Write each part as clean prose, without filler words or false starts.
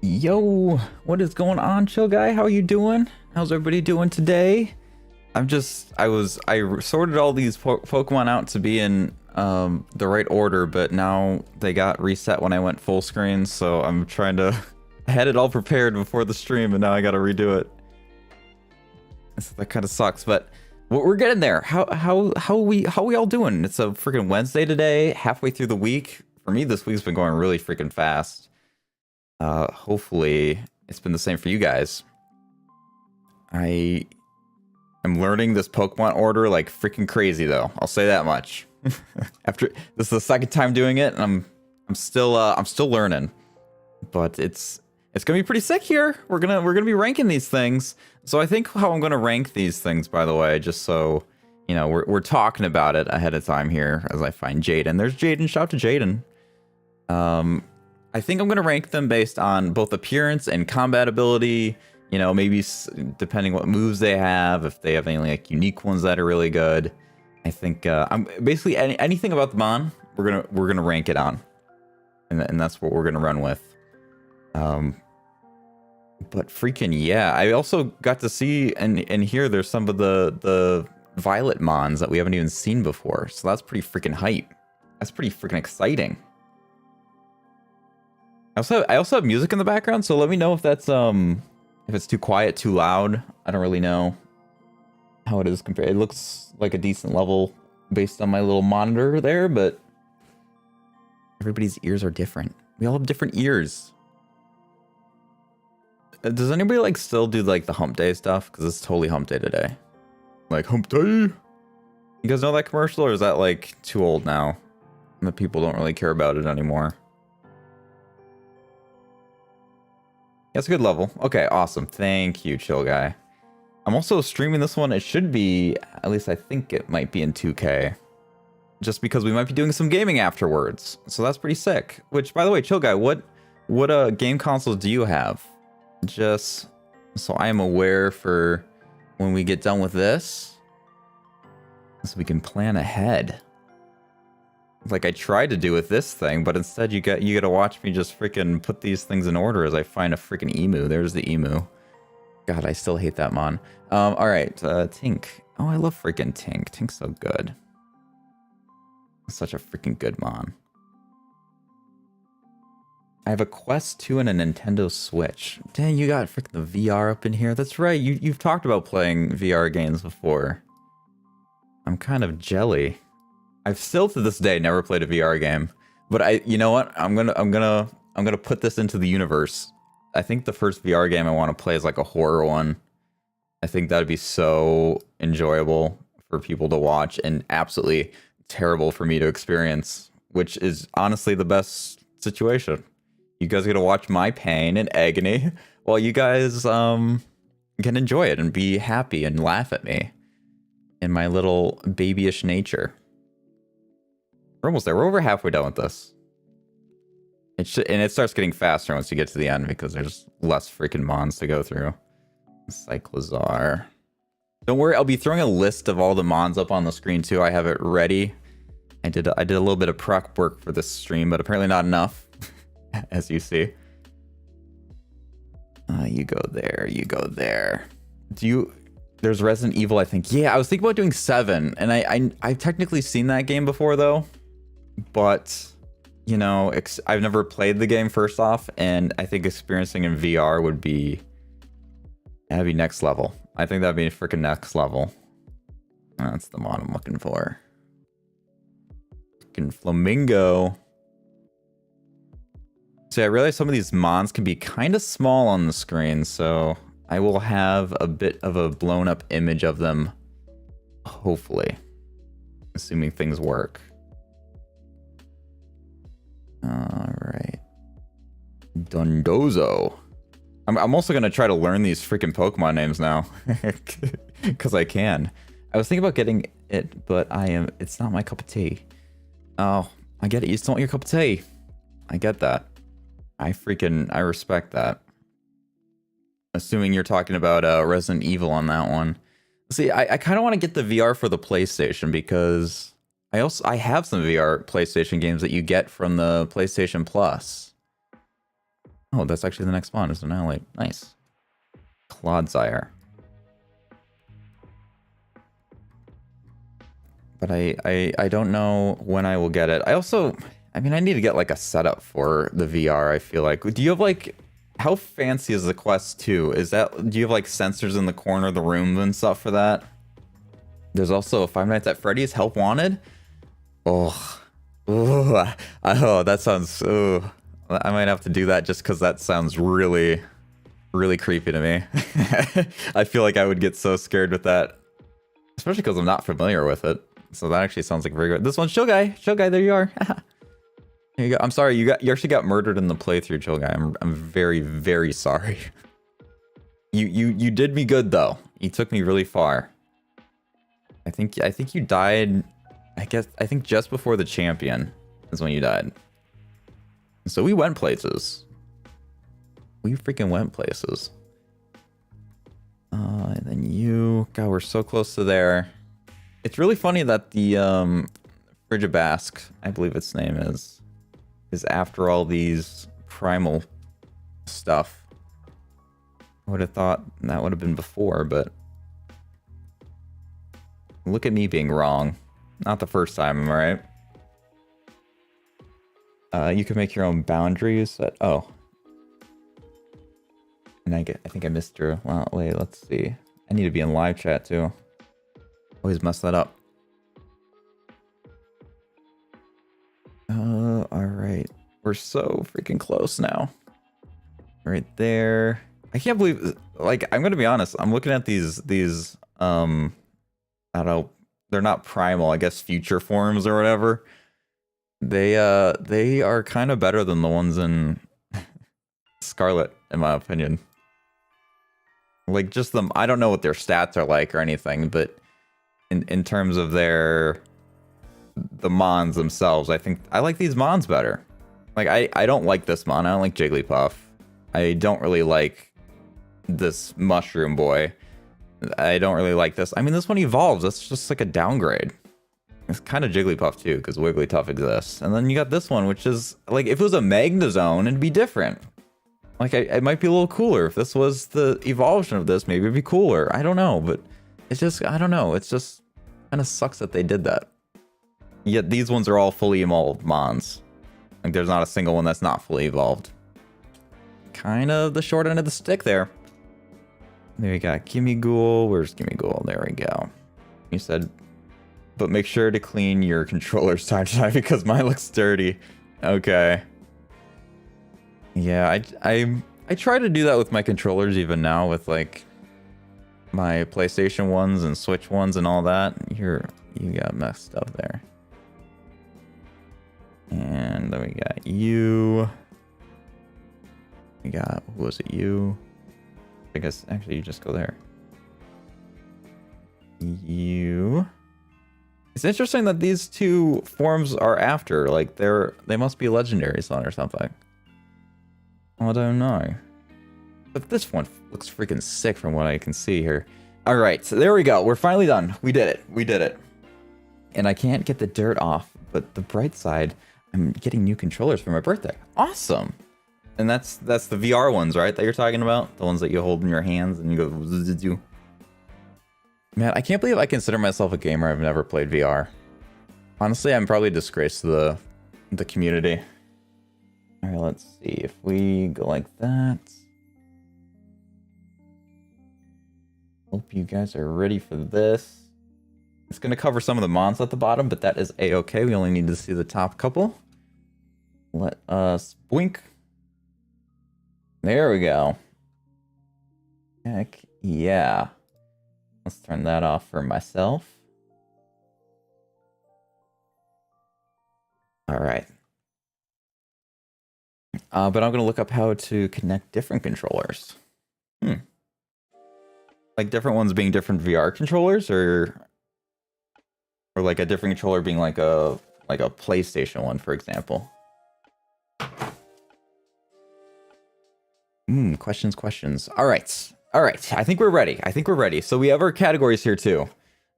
Yo, what is going on, chill guy? How are you doing? How's everybody doing today? I sorted all these Pokemon out to be in the right order, but now they got reset when I went full screen, so I'm trying to I had it all prepared before the stream and now I gotta redo it. So that kind of sucks, but we're getting there. How we all doing? It's a freaking Wednesday today, halfway through the week. For me, this week's been going really freaking fast. Hopefully it's been the same for you guys. I'm learning this Pokemon order like freaking crazy though. I'll say that much. After this is the second time doing it, and I'm still learning. But it's gonna be pretty sick here. We're gonna be ranking these things. So I think how I'm gonna rank these things, by the way, just so you know, we're talking about it ahead of time here as I find Jaden. There's Jaden. Shout out to Jaden. I think I'm gonna rank them based on both appearance and combat ability. You know, maybe depending what moves they have, if they have any like unique ones that are really good. I think I'm basically anything about the Mon, we're gonna rank it on, and that's what we're gonna run with. But freaking yeah, I also got to see and hear there's some of the Violet Mons that we haven't even seen before, so that's pretty freaking hype. That's pretty freaking exciting. I also have music in the background, so let me know if that's if it's too quiet, too loud. I don't really know how it is compared. It looks like a decent level based on my little monitor there, but everybody's ears are different. We all have different ears. Does anybody like still do like the hump day stuff? Because it's totally hump day today. Like hump day. You guys know that commercial, or is that like too old now? And the people don't really care about it anymore. That's a good level. Okay, awesome. Thank you, chill guy. I'm also streaming this one. It should be, at least I think it might be in 2K. Just because we might be doing some gaming afterwards. So that's pretty sick. Which, by the way, chill guy, what game consoles do you have? Just so I am aware for when we get done with this. So we can plan ahead. Like I tried to do with this thing, but instead you gotta watch me just freaking put these things in order as I find a freaking emu. There's the emu. God, I still hate that mon. All right, Tink. Oh, I love freaking Tink. Tink's so good. Such a freaking good mon. I have a Quest 2 and a Nintendo Switch. Dang, you got freaking the VR up in here. That's right. You've talked about playing VR games before. I'm kind of jelly. I've still to this day never played a VR game, but you know what? I'm gonna put this into the universe. I think the first VR game I want to play is like a horror one. I think that'd be so enjoyable for people to watch and absolutely terrible for me to experience, which is honestly the best situation. You guys get to watch my pain and agony while you guys can enjoy it and be happy and laugh at me in my little babyish nature. We're almost there. We're over halfway done with this. And it starts getting faster once you get to the end because there's less freaking mons to go through. Cyclozar. Don't worry, I'll be throwing a list of all the mons up on the screen too. I have it ready. I did a little bit of prep work for this stream, but apparently not enough, as you see. You go there. You go there. There's Resident Evil, I think. Yeah, I was thinking about doing 7, and I've technically seen that game before though. But, you know, I've never played the game first off, and I think experiencing in VR that'd be next level. I think that'd be freaking next level. That's the mod I'm looking for. Freaking Flamingo. So I realize some of these mons can be kind of small on the screen, so I will have a bit of a blown up image of them, hopefully, assuming things work. All right. Dondozo. I'm also going to try to learn these freaking Pokemon names now. Because I can. I was thinking about getting it, but it's not my cup of tea. Oh, I get it. You just want your cup of tea. I get that. I respect that. Assuming you're talking about Resident Evil on that one. See, I kind of want to get the VR for the PlayStation because I have some VR PlayStation games that you get from the PlayStation Plus. Oh, that's actually the next spawn, isn't it? Like, nice. Clodsire. But I don't know when I will get it. I mean, I need to get like a setup for the VR, I feel like. Do you have like, how fancy is the Quest 2? Do you have like sensors in the corner of the room and stuff for that? There's also Five Nights at Freddy's Help Wanted. Oh, oh, that sounds, oh, I might have to do that just because that sounds really, really creepy to me. I feel like I would get so scared with that, especially because I'm not familiar with it. So that actually sounds like very good. This one's Chill Guy. Chill Guy, there you are. There you go. I'm sorry, you actually got murdered in the playthrough, Chill Guy. I'm very, very sorry. You did me good though. You took me really far. I think you died. I think just before the champion is when you died. So we went places. We freaking went places. And then you, God, we're so close to there. It's really funny that the Frigibask, I believe its name is after all these primal stuff. I would have thought that would have been before, but look at me being wrong. Not the first time, am I right? You can make your own boundaries. Oh. And I think I missed your... Well, wait, let's see. I need to be in live chat, too. Always mess that up. Alright. We're so freaking close now. Right there. I can't believe... Like, I'm gonna be honest. I'm looking at these I don't know... They're not primal, I guess future forms or whatever. They are kind of better than the ones in Scarlet, in my opinion. Like, just them... I don't know what their stats are like or anything, but in terms of the mons themselves, I think I like these mons better. Like, I don't like this mon. I don't like Jigglypuff. I don't really like this mushroom boy. I don't really like this. I mean, this one evolves. That's just like a downgrade. It's kind of Jigglypuff too, because Wigglytuff exists. And then you got this one, which is like, if it was a Magnezone, it'd be different. Like, it might be a little cooler. If this was the evolution of this, maybe it'd be cooler. I don't know, but it's just, I don't know. It's just kind of sucks that they did that. Yet these ones are all fully evolved mons. Like, there's not a single one that's not fully evolved. Kind of the short end of the stick there. There you got Gimmighoul. Where's Gimmighoul? There we go. You said, but make sure to clean your controllers time to time because mine looks dirty. Okay. Yeah, I try to do that with my controllers even now with like my PlayStation ones and Switch ones and all that. You got messed up there. And then we got you. We got, who was it, you? I guess actually you just go there. You. It's interesting that these two forms are after, like they must be legendary son or something. I don't know. But this one looks freaking sick from what I can see here. All right, so there we go. We're finally done. We did it. We did it. And I can't get the dirt off, but the bright side, I'm getting new controllers for my birthday. Awesome. And that's the VR ones, right? That you're talking about? The ones that you hold in your hands and you go... Man, I can't believe I consider myself a gamer. I've never played VR. Honestly, I'm probably a disgrace to the community. All right, let's see. If we go like that. Hope you guys are ready for this. It's going to cover some of the mons at the bottom, but that is a-okay. We only need to see the top couple. Let us blink. There we go. Heck yeah. Let's turn that off for myself. All right. But I'm going to look up how to connect different controllers. Like different ones being different VR controllers, or like a different controller being like a PlayStation one, for example. Questions. All right. I think we're ready. So we have our categories here too.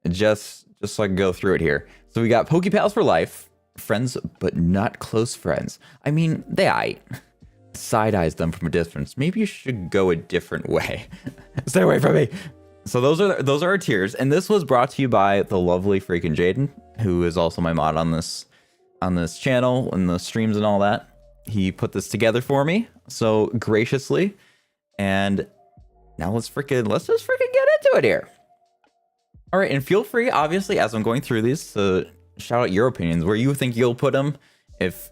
Just so I can go through it here. So we got Pokepals for life, friends but not close friends. I mean, they aight. side eyes them from a distance. Maybe you should go a different way. Stay away from me. So those are our tiers, and this was brought to you by the lovely freaking Jaden, who is also my mod on this channel and the streams and all that. He put this together for me so graciously, and now let's just freaking get into it here. All right, and feel free, obviously, as I'm going through these, to shout out your opinions where you think you'll put them. If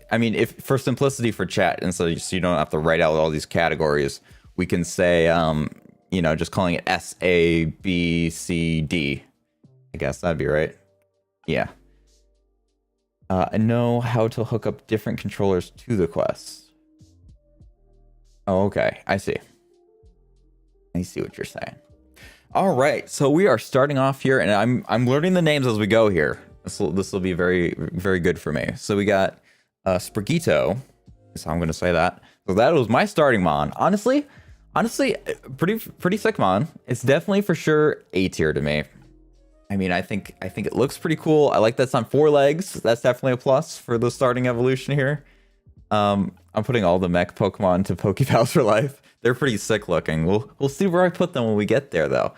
for simplicity for chat, and so you don't have to write out all these categories, we can say, you know, just calling it S, A, B, C, D. I guess that'd be right. Yeah. I know how to hook up different controllers to the quests. Oh, okay. I see. I see what you're saying. All right, so we are starting off here, and I'm learning the names as we go here. This will be very, very good for me. So we got Sprigito, so I'm gonna say that. So that was my starting mon. Honestly, pretty sick mon. It's definitely for sure A tier to me. I mean, I think it looks pretty cool. I like that's on 4 legs. That's definitely a plus for the starting evolution here. I'm putting all the mech Pokemon to Pokepals for life. They're pretty sick looking. We'll see where I put them when we get there, though.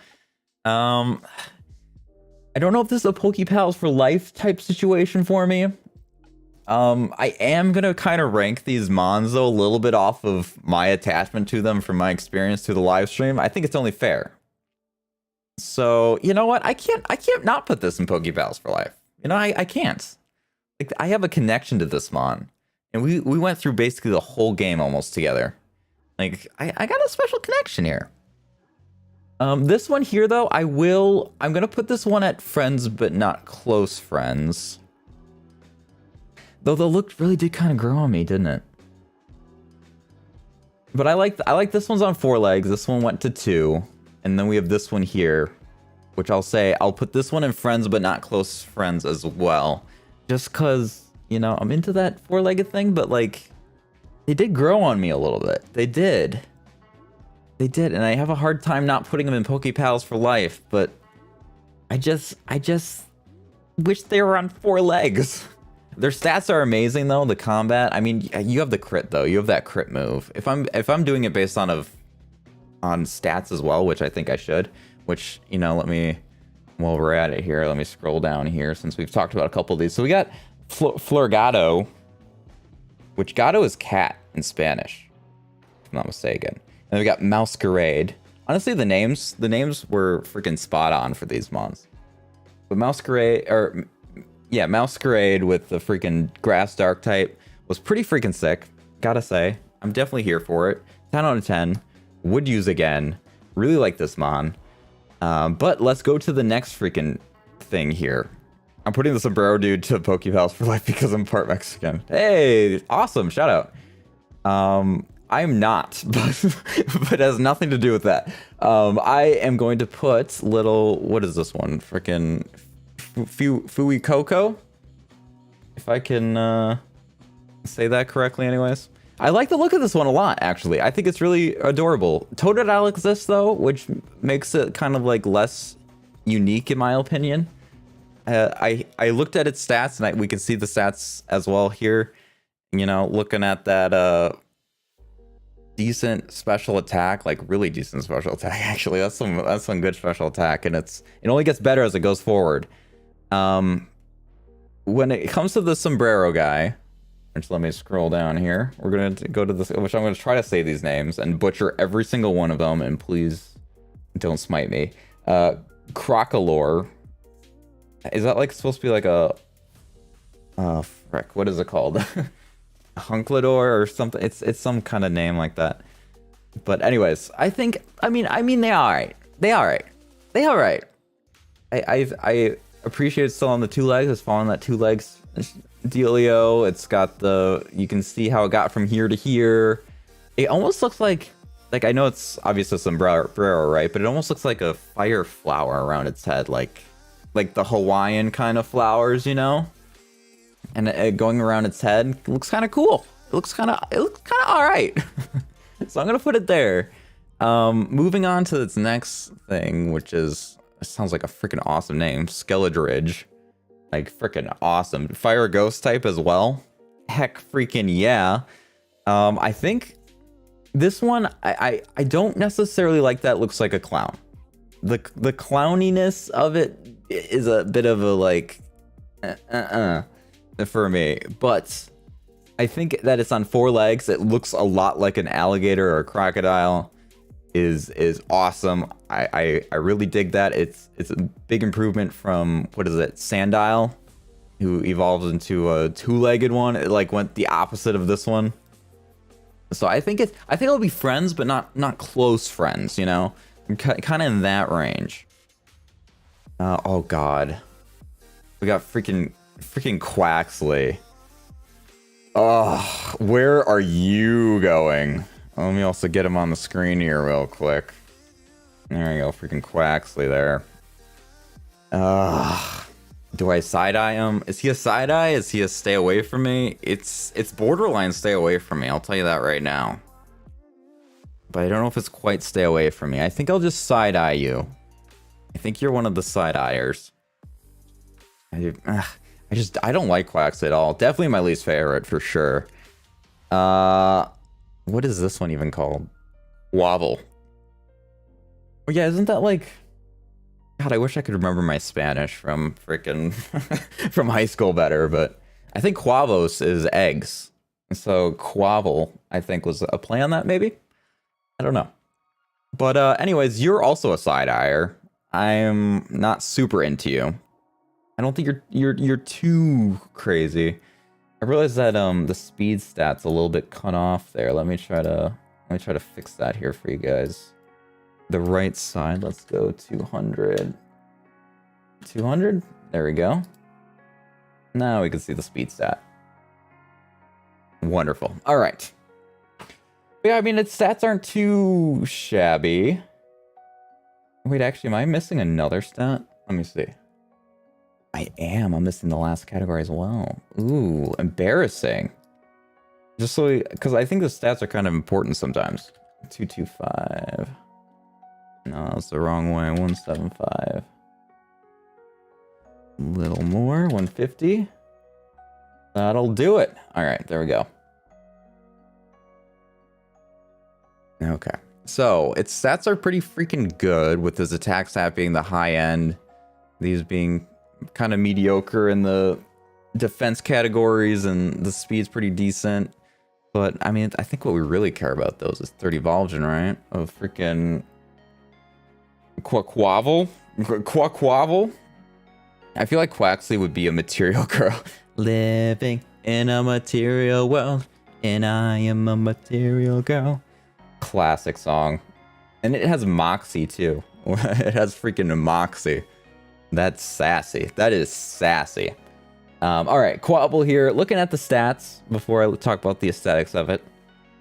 I don't know if this is a Pokepals for life type situation for me. I am gonna kind of rank these mons though a little bit off of my attachment to them from my experience through the live stream. I think it's only fair. So you know what? I can't not put this in Pokepals for life. You know, I can't. Like, I have a connection to this mon, and we went through basically the whole game almost together. Like, I got a special connection here. This one here, though, I'm going to put this one at friends, but not close friends. Though the look really did kind of grow on me, didn't it? But I like this one's on 4 legs. This one went to 2. And then we have this one here, which I'll put this one in friends, but not close friends as well. Just because, you know, I'm into that 4-legged thing, but like, they did grow on me a little bit. They did, and I have a hard time not putting them in Pokepals for life, but I just wish they were on 4 legs. Their stats are amazing though, the combat. I mean, you have the crit though. You have that crit move. If I'm doing it based on stats as well, which I think I should, which, you know, while we're at it here, let me scroll down here since we've talked about a couple of these. So we got Florgato, which gato is cat in Spanish, if I'm not mistaken. And we got Masquerade. Honestly, the names were freaking spot on for these mons. But Masquerade with the freaking grass dark type was pretty freaking sick. Gotta say, I'm definitely here for it. 10 out of 10. Would use again. Really like this mon. But let's go to the next freaking thing here. I'm putting the sombrero dude to Pokepals for life because I'm part Mexican. Hey, awesome, shout out. I'm not, but it has nothing to do with that. I am going to put little, what is this one? Freaking Fui Coco? If I can say that correctly anyways. I like the look of this one a lot, actually. I think it's really adorable. Totodile exists though, which makes it kind of like less unique in my opinion. I looked at its stats, and we can see the stats as well here. You know, looking at that decent special attack, like really decent special attack. Actually, that's some good special attack, and it only gets better as it goes forward. When it comes to the sombrero guy, which let me scroll down here. We're gonna go to this, which I'm gonna try to say these names and butcher every single one of them, and please don't smite me. Crocolore. Is that like supposed to be like a frick, what is it called? Hunklador or something? It's some kind of name like that. But anyways, I mean they all right. I appreciate it's still on the 2 legs. It's following that 2 legs dealio. It's got you can see how it got from here to here. It almost looks like I know it's obviously sombrero, right? But it almost looks like a fire flower around its head, like the Hawaiian kind of flowers, you know? And it going around its head, it looks kind of cool. It looks kind of all right. So I'm gonna put it there. Moving on to its next thing, which is, it sounds like a freaking awesome name, Skeledridge. Like freaking awesome. Fire ghost type as well. Heck freaking yeah. I think This one, I don't necessarily like that. Looks like a clown. The clowniness of it is a bit of a like, for me. But I think that it's on 4 legs. It looks a lot like an alligator or a crocodile. Is awesome. I really dig that. It's a big improvement from, what is it, Sandile, who evolves into a 2-legged one. It like went the opposite of this one. So I think it'll be friends, but not close friends, you know, kind of in that range. Oh god, we got freaking Quaxley. Oh, where are you going? Let me also get him on the screen here real quick. There you go, freaking Quaxley there. Do I side-eye him? Is he a side-eye? Is he a stay away from me? It's borderline stay away from me, I'll tell you that right now. But I don't know if it's quite stay away from me. I think I'll just side-eye you. I think you're one of the side-eyers. I don't like Quaxley at all. Definitely my least favorite, for sure. What is this one even called? Wobble. Oh yeah, isn't that like... God, I wish I could remember my Spanish from freaking from high school better, but I think Quavos is eggs. So Quavel, I think, was a play on that, maybe? I don't know. But anyways, you're also a side-eyer. I'm not super into you. I don't think you're too crazy. I realize that the speed stat's a little bit cut off there. Let me try to fix that here for you guys. The right side, let's go 200. 200? There we go. Now we can see the speed stat. Wonderful. All right. Yeah, I mean, its stats aren't too shabby. Wait, actually, am I missing another stat? Let me see. I am. I'm missing the last category as well. Ooh, embarrassing. Just so, because I think the stats are kind of important sometimes. 225. No, that's the wrong way. 175. A little more. 150. That'll do it. All right, there we go. Okay. So, its stats are pretty freaking good, with his attack stat being the high end. These being kind of mediocre in the defense categories, and the speed's pretty decent. But, I mean, I think what we really care about, though, is 30 Vol'jin, right? Of freaking... Quaquavel? Quaquavel? I feel like Quaxley would be a material girl. Living in a material world, and I am a material girl. Classic song. And it has moxie, too. It has freaking moxie. That's sassy. That is sassy. All right, Quabble here. Looking at the stats before I talk about the aesthetics of it.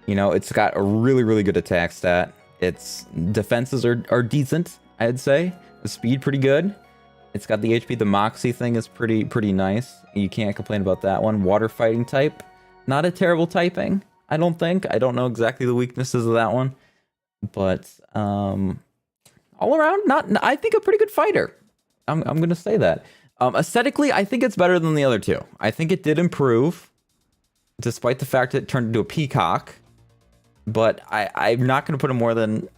You know, it's got a really, really good attack stat. Its defenses are decent, I'd say. The speed pretty good. It's got the HP. The Moxie thing is pretty nice. You can't complain about that one. Water fighting type. Not a terrible typing, I don't think. I don't know exactly the weaknesses of that one. But all around, I think a pretty good fighter. I'm going to say that. Aesthetically, I think it's better than the other two. I think it did improve, despite the fact that it turned into a peacock. But I'm not going to put them more than...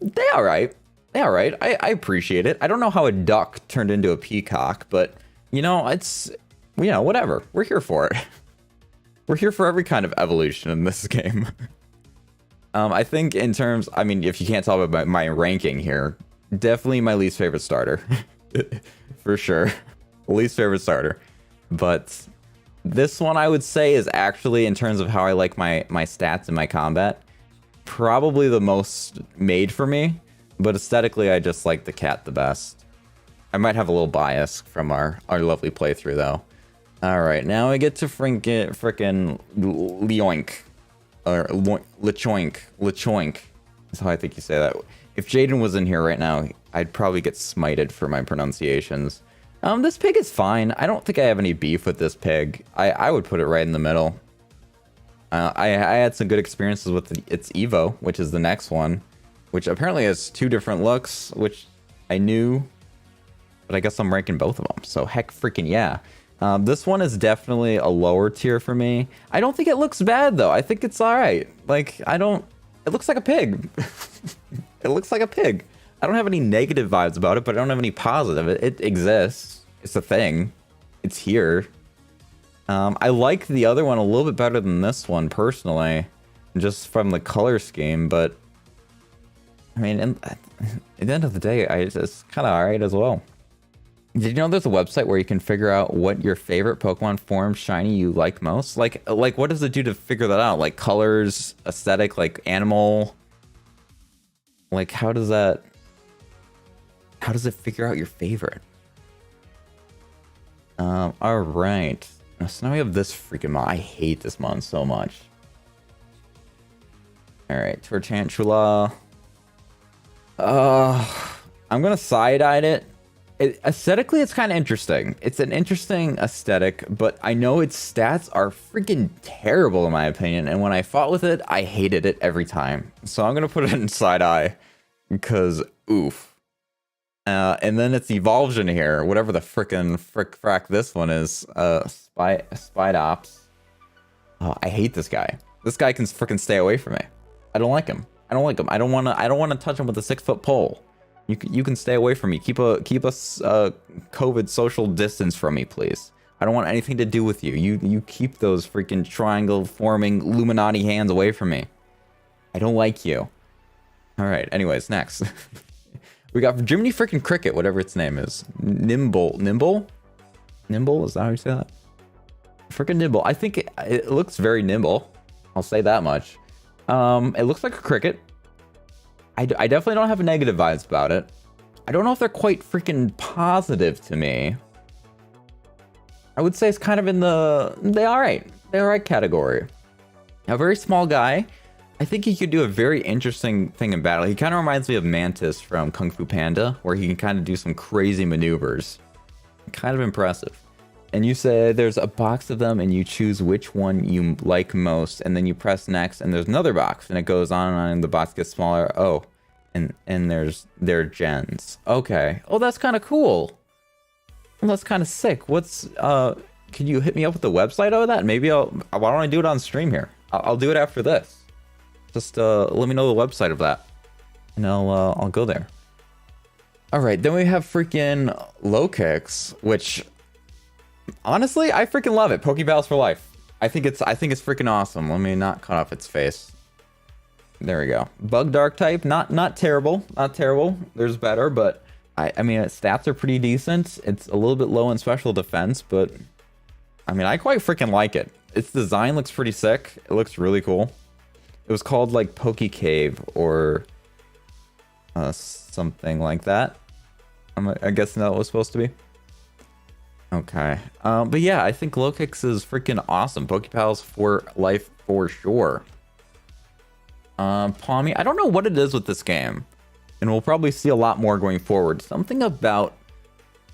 They all right. I appreciate it. I don't know how a duck turned into a peacock, but, you know, it's... You know, whatever. We're here for it. We're here for every kind of evolution in this game. I think in terms... I mean, if you can't tell by my ranking here, definitely my least favorite starter. For sure. Least favorite starter. But this one, I would say, is actually, in terms of how I like my stats and my combat, probably the most made for me. But aesthetically, I just like the cat the best. I might have a little bias from our lovely playthrough, though. Alright, now we get to frickin' Leoink. Or Lechoink. Lechoink. That's how I think you say that. If Jaden was in here right now, I'd probably get smited for my pronunciations. This pig is fine. I don't think I have any beef with this pig. I would put it right in the middle. I had some good experiences with its Evo, which is the next one, which apparently has 2 different looks, which I knew, but I guess I'm ranking both of them. So heck freaking yeah. This one is definitely a lower tier for me. I don't think it looks bad though. I think it's all right. Like, I don't It looks like a pig. It looks like a pig. I don't have any negative vibes about it, but I don't have any positive. It exists. It's a thing. It's here. I like the other one a little bit better than this one, personally. Just from the color scheme, but... I mean, at the end of the day, it's kind of alright as well. Did you know there's a website where you can figure out what your favorite Pokemon form shiny you like most? Like what does it do to figure that out? Like colors, aesthetic, like animal? Like how does it figure out your favorite? Alright. So now we have this freaking mon. I hate this mon so much. Alright, Tortantula. I'm gonna side-eye it. Aesthetically, it's kind of interesting. It's an interesting aesthetic, but I know its stats are freaking terrible in my opinion, and when I fought with it, I hated it every time. So I'm gonna put it in side-eye, because oof. And then its evolution here, whatever the frickin' frack this one is, Spidops. Oh, I hate this guy. This guy can frickin' stay away from me. I don't like him. I don't like him. I don't wanna touch him with a 6-foot pole. You can stay away from me. Keep a COVID social distance from me, please. I don't want anything to do with you. You keep those freaking triangle forming Illuminati hands away from me. I don't like you. All right. Anyways, next we got Jiminy freaking Cricket, whatever its name is. Nimble. Is that how you say that? Freaking Nimble. I think it looks very nimble. I'll say that much. It looks like a cricket. I definitely don't have negative vibes about it. I don't know if they're quite freaking positive to me. I would say it's kind of in the they alright category. A very small guy. I think he could do a very interesting thing in battle. He kind of reminds me of Mantis from Kung Fu Panda, where he can kind of do some crazy maneuvers. Kind of impressive. And you say there's a box of them and you choose which one you like most, and then you press next and there's another box and it goes on and on and the box gets smaller. Oh, and they're gens. Okay. Oh, that's kind of cool. Well, that's kind of sick. What's can you hit me up with the website of that? Maybe why don't I do it on stream here? I'll do it after this. Just let me know the website of that and I'll go there. All right, then we have freaking low kicks, which honestly, I freaking love it. Pokeballs for life. I think it's freaking awesome. Let me not cut off its face. There we go. Bug Dark type, not terrible. Not terrible. There's better, but I mean its stats are pretty decent. It's a little bit low in special defense, but I mean I quite freaking like it. Its design looks pretty sick. It looks really cool. It was called like Poke Cave or something like that. I guess that was supposed to be. Okay. But yeah, I think low kicks is freaking awesome. Pokepals for life for sure. Palmy, I don't know what it is with this game, and we'll probably see a lot more going forward. Something about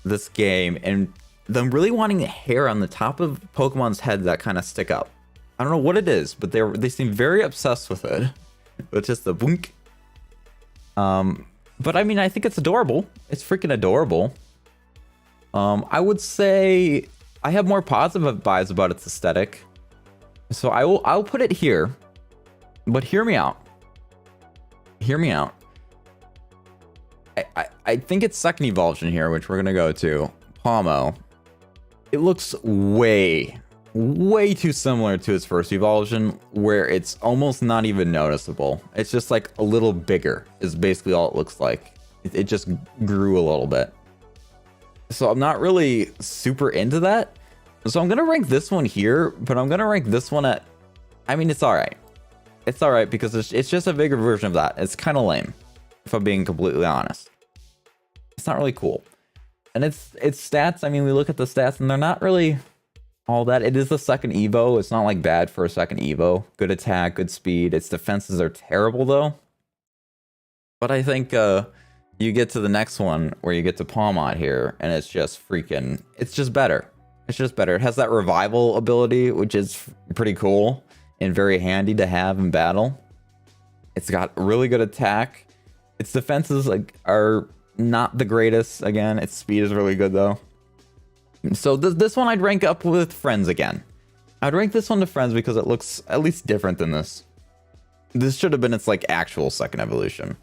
this game and them really wanting hair on the top of Pokemon's head that kind of stick up. I don't know what it is, but they seem very obsessed with it. With just the boink. But I mean, I think it's adorable. It's freaking adorable. I would say I have more positive vibes about its aesthetic. So I'll put it here. But hear me out. Hear me out. I think it's second evolution here, which we're gonna go to. Palmo. It looks way too similar to its first evolution, where it's almost not even noticeable. It's just like a little bigger is basically all it looks like. It just grew a little bit. So I'm not really super into that. So I'm gonna rank this one here, but I'm gonna rank this one at, I mean, it's alright. It's alright because it's just a bigger version of that. It's kind of lame, if I'm being completely honest. It's not really cool. And its stats, I mean, we look at the stats and they're not really all that. It is the second Evo. It's not like bad for a second Evo. Good attack, good speed. Its defenses are terrible though. But I think you get to the next one where you get to Palmot here and it's just freaking, it's just better. It's just better. It has that revival ability, which is pretty cool and very handy to have in battle. It's got really good attack. Its defenses are not the greatest. Again, its speed is really good though. So this one I'd rank up with friends again. I'd rank this one to friends because it looks at least different than this. This should have been its like actual second evolution.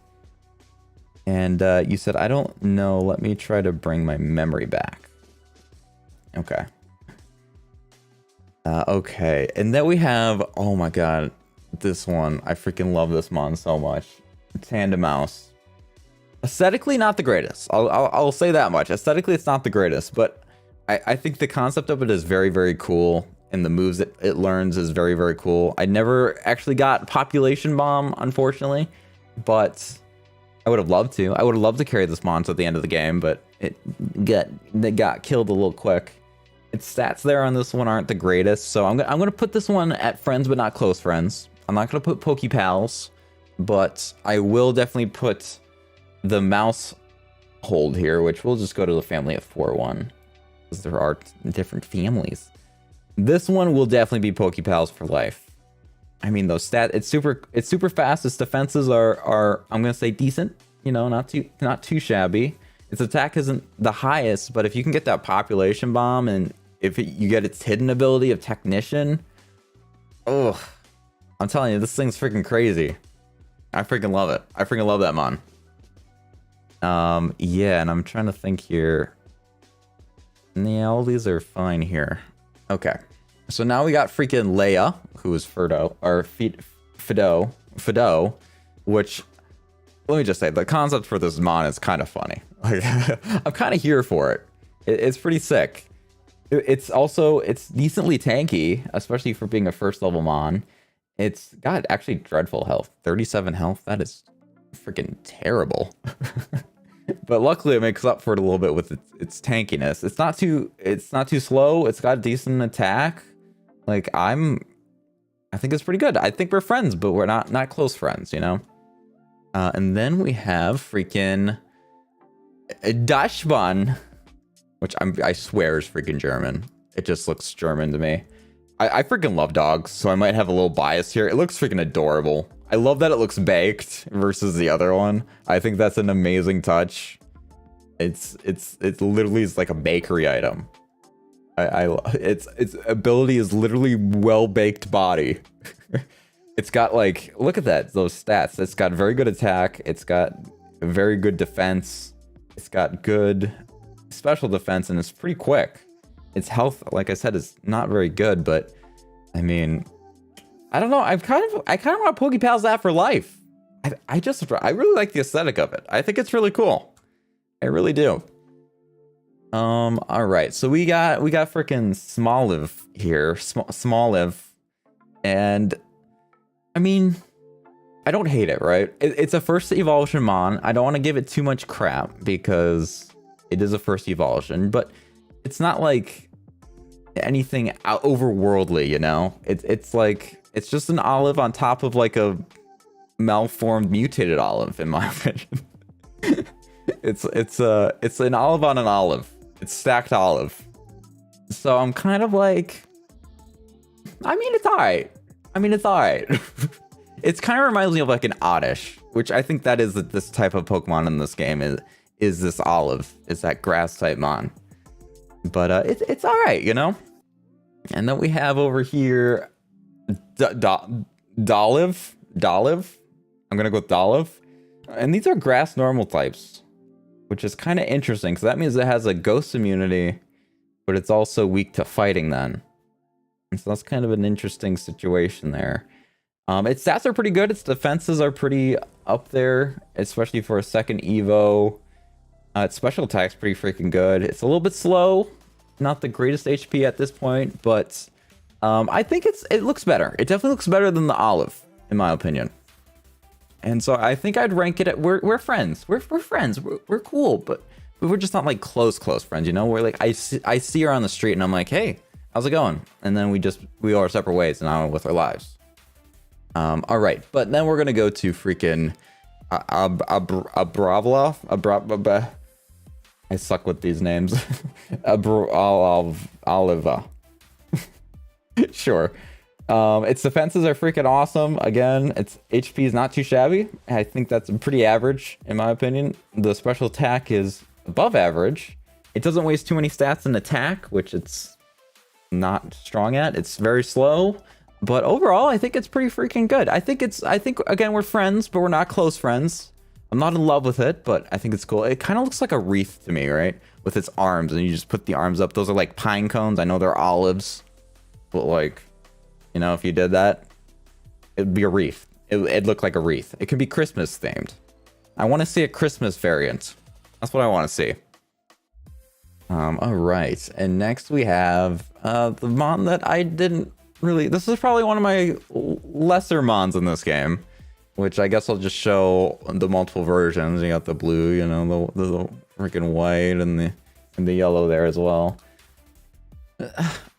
And you said, I don't know. Let me try to bring my memory back. Okay. Okay. And then we have, oh my god, this one. I freaking love this mon so much. Tandem Mouse. Aesthetically, not the greatest. I'll say that much. Aesthetically, it's not the greatest, but I think the concept of it is very, very cool. And the moves that it learns is very, very cool. I never actually got Population Bomb, unfortunately, but I would have loved to. I would have loved to carry this monster at the end of the game, but it got killed a little quick. Its stats there on this one aren't the greatest, so I'm gonna put this one at friends, but not close friends. I'm not gonna put Pokepals, but I will definitely put the mouse hold here, which we'll just go to the family of 4-1, because there are different families. This one will definitely be Pokepals for life. I mean, those stats, it's super fast. Its defenses are I'm gonna say decent, you know, not too shabby. Its attack isn't the highest, but if you can get that Population Bomb and if you get its hidden ability of Technician, oh, I'm telling you, this thing's freaking crazy. I freaking love it. I freaking love that mon. Yeah, and I'm trying to think here. Yeah, all these are fine here. Okay, so now we got freaking Leia, who is Fido, which, let me just say, the concept for this mon is kind of funny. Like, I'm kind of here for it. It's pretty sick. It's decently tanky, especially for being a first level mon. It's got actually dreadful health, 37 health. That is freaking terrible. But luckily it makes up for it a little bit with its tankiness. It's not too slow. It's got a decent attack. Like, I think it's pretty good. I think we're friends, but we're not close friends, you know? And then we have freaking Dachshund, which I swear is freaking German. It just looks German to me. I freaking love dogs, so I might have a little bias here. It looks freaking adorable. I love that it looks baked versus the other one. I think that's an amazing touch. It literally is like a bakery item. Its ability is literally well-baked body. It's got, like, look at that, those stats. It's got very good attack. It's got very good defense. It's got good special defense, and it's pretty quick. Its health, like I said, is not very good, but I mean, I don't know. I kind of want Pokepals that for life. I really like the aesthetic of it. I think it's really cool. I really do. All right. So we got freaking Smoliv here, Smoliv, and I mean, I don't hate it, right? It's a first evolution mon. I don't want to give it too much crap because it is a first evolution, but it's not like anything overworldly, you know? It's like, it's just an olive on top of like a malformed mutated olive, in my opinion. It's an olive on an olive. It's stacked olive. So I'm kind of like, I mean, it's alright. It kind of reminds me of like an Oddish, which I think that is this type of Pokemon in this game is this olive. It's that grass type mon. But it's all right, you know. And then we have over here Dolive. I'm gonna go with Dolive, and these are grass normal types, which is kind of interesting because that means it has a ghost immunity, but it's also weak to fighting then. And so that's kind of an interesting situation there. Its stats are pretty good. Its defenses are pretty up there, especially for a second Evo. Its special attack's pretty freaking good. It's a little bit slow. Not the greatest HP at this point, but I think it looks better. It definitely looks better than the olive, in my opinion. And so I think I'd rank it at we're friends. We're friends. We're cool, but we're just not like close friends, you know? We're like I see her on the street and I'm like, hey, how's it going? And then we go our separate ways and on with our lives. All right, but then we're gonna go to freaking Abravla. I suck with these names. Oliva. Sure. Its defenses are freaking awesome. Again, its HP is not too shabby. I think that's pretty average, in my opinion. The special attack is above average. It doesn't waste too many stats in attack, which it's not strong at. It's very slow. But overall, I think it's pretty freaking good. I think again, we're friends, but we're not close friends. I'm not in love with it, but I think it's cool. It kind of looks like a wreath to me, right? With its arms, and you just put the arms up. Those are like pine cones. I know they're olives, but like, you know, if you did that, it'd be a wreath. It'd look like a wreath. It could be Christmas themed. I want to see a Christmas variant. That's what I want to see. All right, and next we have the mon that I didn't really. This is probably one of my lesser mons in this game, which I guess I'll just show the multiple versions. You got the blue, you know, the freaking white, and the yellow there as well.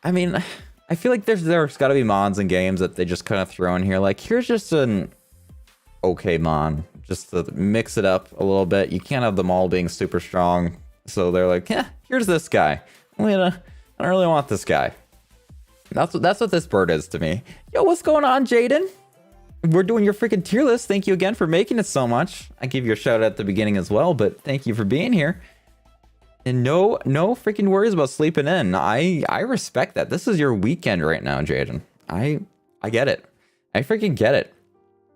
I mean, I feel like there's got to be mons in games that they just kind of throw in here. Like, here's just an okay mon, just to mix it up a little bit. You can't have them all being super strong. So they're like, yeah, here's this guy. I don't really want this guy. That's what this bird is to me. Yo, what's going on, Jaden? We're doing your freaking tier list. Thank you again for making it so much. I gave you a shout out at the beginning as well, but thank you for being here. And no freaking worries about sleeping in. I respect that. This is your weekend right now, Jaden. I get it. I freaking get it.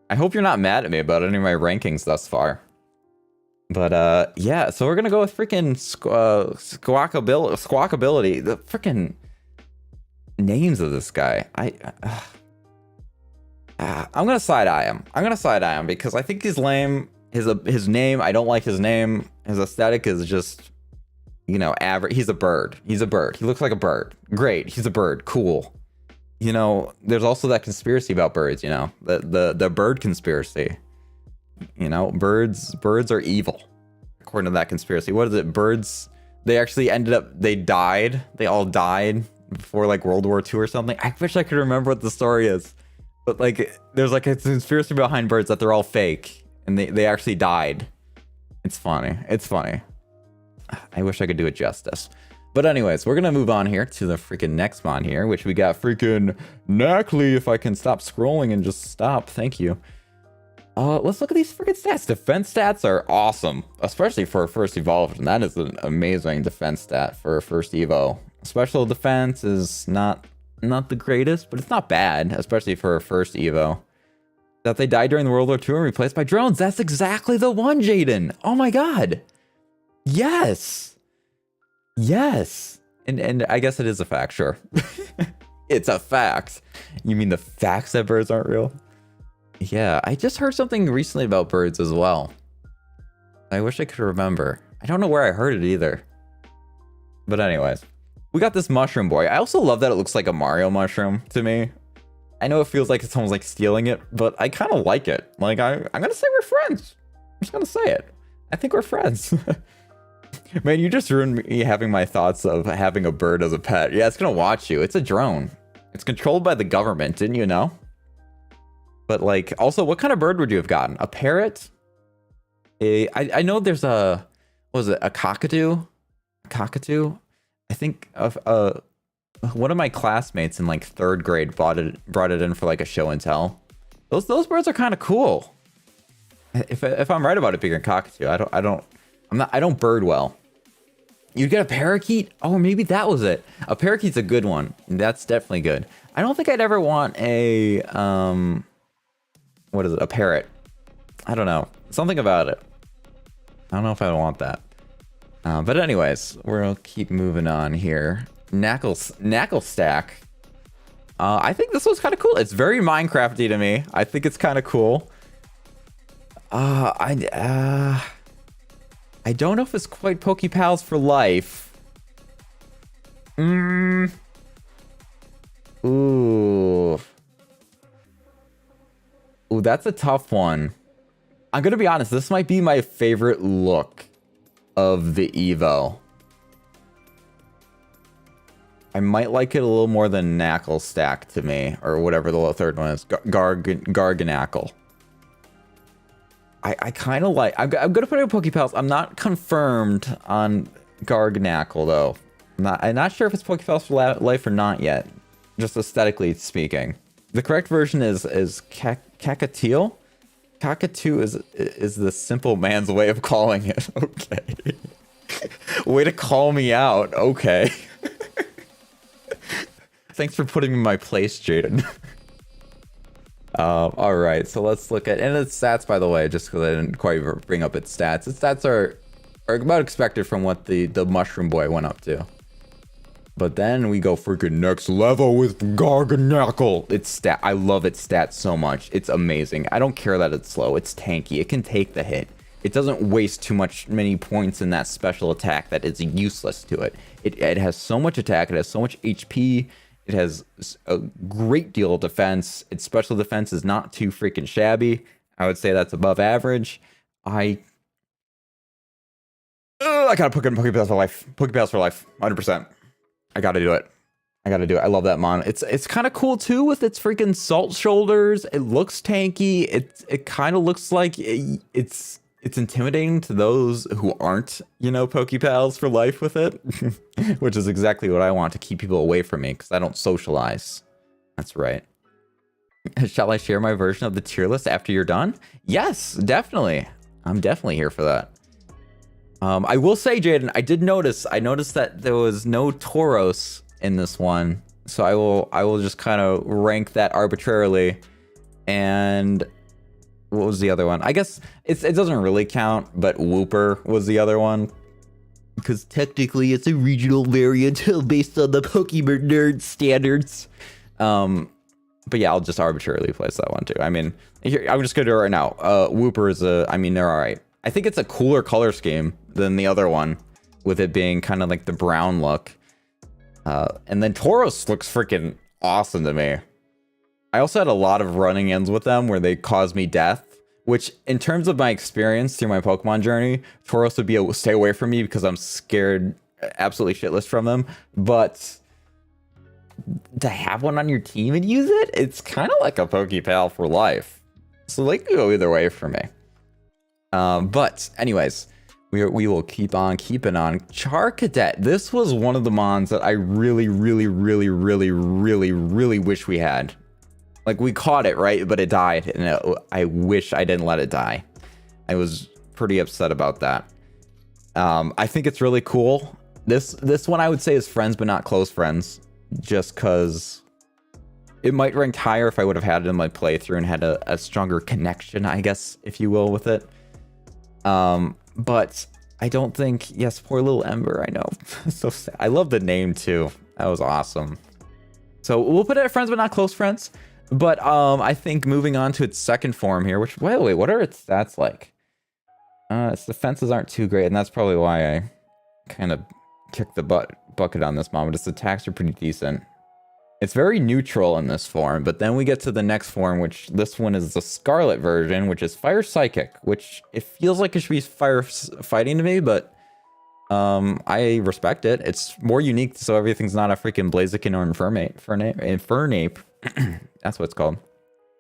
I hope you're not mad at me about any of my rankings thus far. But yeah, so we're gonna go with freaking squawkability. The freaking names of this guy. I'm gonna side eye him. Because I think he's lame. His name, I don't like his name. His aesthetic is just, you know, average. He's a bird. He looks like a bird. Great. He's a bird. Cool. You know, there's also that conspiracy about birds. You know, the bird conspiracy. You know, birds are evil, according to that conspiracy. What is it? Birds, they actually they all died before like World War II or something. I wish I could remember what the story is. But like, there's like a conspiracy behind birds that they're all fake and they actually died. It's funny. I wish I could do it justice. But anyways, we're gonna move on here to the freaking next mon here, which we got freaking Knackley. If I can stop scrolling and just stop, thank you. Let's look at these freaking stats. Defense stats are awesome, especially for a first evolved, and that is an amazing defense stat for a first evo. Special defense is not the greatest, but it's not bad, especially for a first evo. That they died during the World War II and replaced by drones. That's exactly the one, Jaden. Oh my god. Yes. And I guess it is a fact, sure. It's a fact. You mean the facts that birds aren't real? Yeah, I just heard something recently about birds as well. I wish I could remember. I don't know where I heard it either. But anyways, we got this mushroom boy. I also love that it looks like a Mario mushroom to me. I know it feels like someone's like stealing it, but I kind of like it. Like, I'm gonna say we're friends. I'm just gonna say it. I think we're friends. Man, you just ruined me having my thoughts of having a bird as a pet. Yeah, it's gonna watch you. It's a drone. It's controlled by the government, didn't you know? But like, also, what kind of bird would you have gotten? A parrot? I know there's a, what was it? A cockatoo? Cockatoo? I think one of my classmates in like 3rd grade brought it in for like a show and tell. Those birds are kind of cool. If I'm right about it being a cockatoo, I don't bird well. You'd get a parakeet? Oh, maybe that was it. A parakeet's a good one. That's definitely good. I don't think I'd ever want a what is it? A parrot. I don't know. Something about it. I don't know if I want that. But anyways, we'll keep moving on here. Knackle Stack. I think this one's kind of cool. It's very Minecrafty to me. I think it's kind of cool. I don't know if it's quite Pokepals for life. Ooh, that's a tough one. I'm gonna be honest. This might be my favorite look of the Evo. I might like it a little more than Knackle Stack to me, or whatever the third one is. Garganackle. I kind of like. I'm gonna put it in Pokepals. I'm not confirmed on Garganackle though. I'm not sure if it's Pokepals for life or not yet. Just aesthetically speaking, the correct version is Kakateel. Cockatoo is the simple man's way of calling it. Okay. Way to call me out. Okay. Thanks for putting me in my place, Jaden. All right, so let's look at, and its stats, by the way, just because I didn't quite bring up its stats. Its stats are about expected from what the Mushroom Boy went up to. But then we go freaking next level with Garganacl. I love its stats so much. It's amazing. I don't care that it's slow. It's tanky. It can take the hit. It doesn't waste many points in that special attack that is useless to it. It has so much attack. It has so much HP. It has a great deal of defense. Its special defense is not too freaking shabby. I would say that's above average. I gotta put in Pokepass for life. Pokepass for life, 100%. I gotta do it. I love that mon. It's kind of cool too with its freaking salt shoulders. It looks tanky. It kind of looks like it's intimidating to those who aren't, Pokepals for life with it, which is exactly what I want, to keep people away from me because I don't socialize. That's right. Shall I share my version of the tier list after you're done? Yes, definitely. I'm definitely here for that. I will say, Jaden, I noticed that there was no Tauros in this one, so I will just kind of rank that arbitrarily. And what was the other one? I guess it doesn't really count, but Wooper was the other one, because technically it's a regional variant based on the Pokemon nerd standards. But yeah, I'll just arbitrarily place that one too. I mean, here, I'm just gonna do it right now. Wooper is they're all right. I think it's a cooler color scheme than the other one, with it being kind of like the brown look. And then Tauros looks freaking awesome to me. I also had a lot of running ins with them where they caused me death, which in terms of my experience through my Pokemon journey, Tauros would be a stay away from me because I'm scared absolutely shitless from them. But to have one on your team and use it, it's kind of like a Pokepal for life. So they could go either way for me. But anyways, we will keep on keeping on. Charcadet. This was one of the mons that I really wish we had. Like, we caught it, right? But it died, and I wish I didn't let it die. I was pretty upset about that. I think it's really cool. This one I would say is friends, but not close friends, just because it might rank higher if I would have had it in my playthrough and had a stronger connection, I guess, if you will, with it. But I don't think, yes, poor little Ember, I know. So sad. I love the name too. That was awesome. So we'll put it at friends, but not close friends. But I think moving on to its second form here, which, wait, what are its stats like? Its defenses aren't too great, and that's probably why I kind of kicked the bucket on this moment. Its attacks are pretty decent. It's very neutral in this form, but then we get to the next form, which this one is the Scarlet version, which is Fire Psychic, which it feels like it should be fire fighting to me, but I respect it. It's more unique, so everything's not a freaking Blaziken or Infernape. That's what it's called.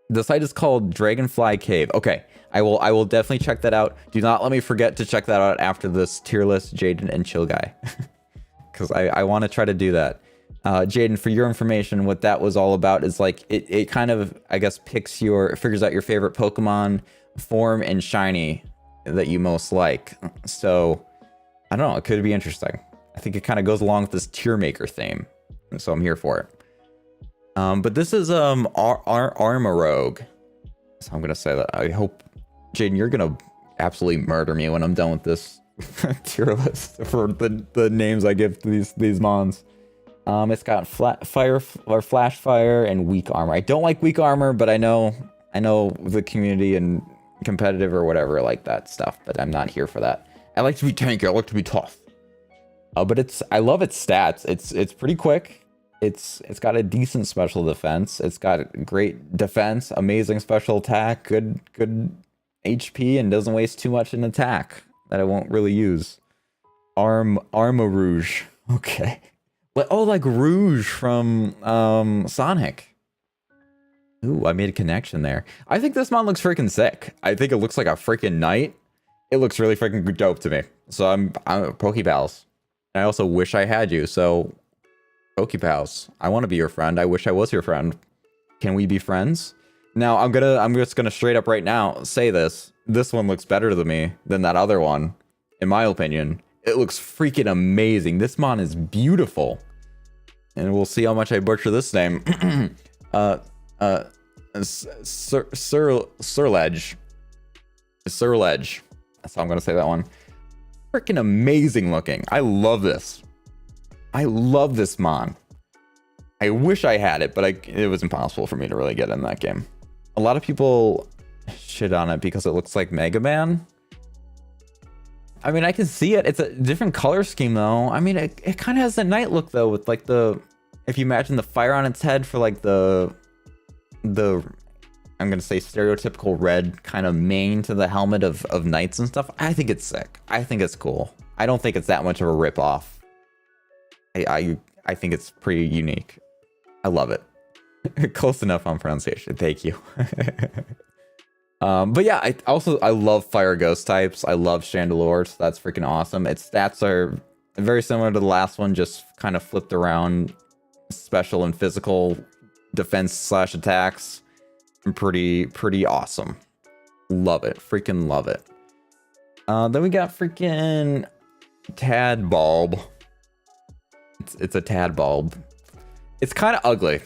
The site is called Dragonfly Cave. Okay, I will definitely check that out. Do not let me forget to check that out after this tier list, Jaden and Chill Guy, because I want to try to do that. Jaden, for your information, what that was all about is like it kind of, I guess, figures out your favorite Pokemon form and shiny that you most like. So I don't know, it could be interesting. I think it kind of goes along with this tier maker theme, so I'm here for it. But this is Armarogue. So I'm gonna say that. I hope, Jaden, you're gonna absolutely murder me when I'm done with this tier list for the names I give to these mons. It's got flash fire and weak armor. I don't like weak armor, but I know the community and competitive or whatever like that stuff, but I'm not here for that. I like to be tanky. I like to be tough. But I love its stats. It's pretty quick. It's got a decent special defense. It's got great defense, amazing special attack, good HP, and doesn't waste too much in attack that I won't really use. Armarouge. Okay. Oh, like Rouge from Sonic. Ooh, I made a connection there. I think this mon looks freaking sick. I think it looks like a freaking knight. It looks really freaking dope to me. So I'm Pokepals. I also wish I had you. So Pokepals, I want to be your friend. I wish I was your friend. Can we be friends? Now I'm just gonna straight up right now say this. This one looks better to me than that other one, in my opinion. It looks freaking amazing. This mon is beautiful. And we'll see how much I butcher this name. Surledge. Surledge. That's how I'm gonna say that one. Freaking amazing looking. I love this. I love this mon. I wish I had it, but it was impossible for me to really get in that game. A lot of people shit on it because it looks like Mega Man. I mean, I can see it. It's a different color scheme though. I mean, it kind of has a night look though, with like if you imagine the fire on its head for like the I'm gonna say stereotypical red kind of mane to the helmet of knights and stuff. I think it's sick. I think it's cool. I don't think it's that much of a rip off. I think it's pretty unique. I love it. Close enough on pronunciation. Thank you. But yeah, I love fire ghost types. I love Chandelure, so that's freaking awesome. Its stats are very similar to the last one, just kind of flipped around special and physical defense / attacks. Pretty awesome. Love it. Freaking love it. Then we got freaking Tadbulb. It's a Tadbulb. It's kind of ugly.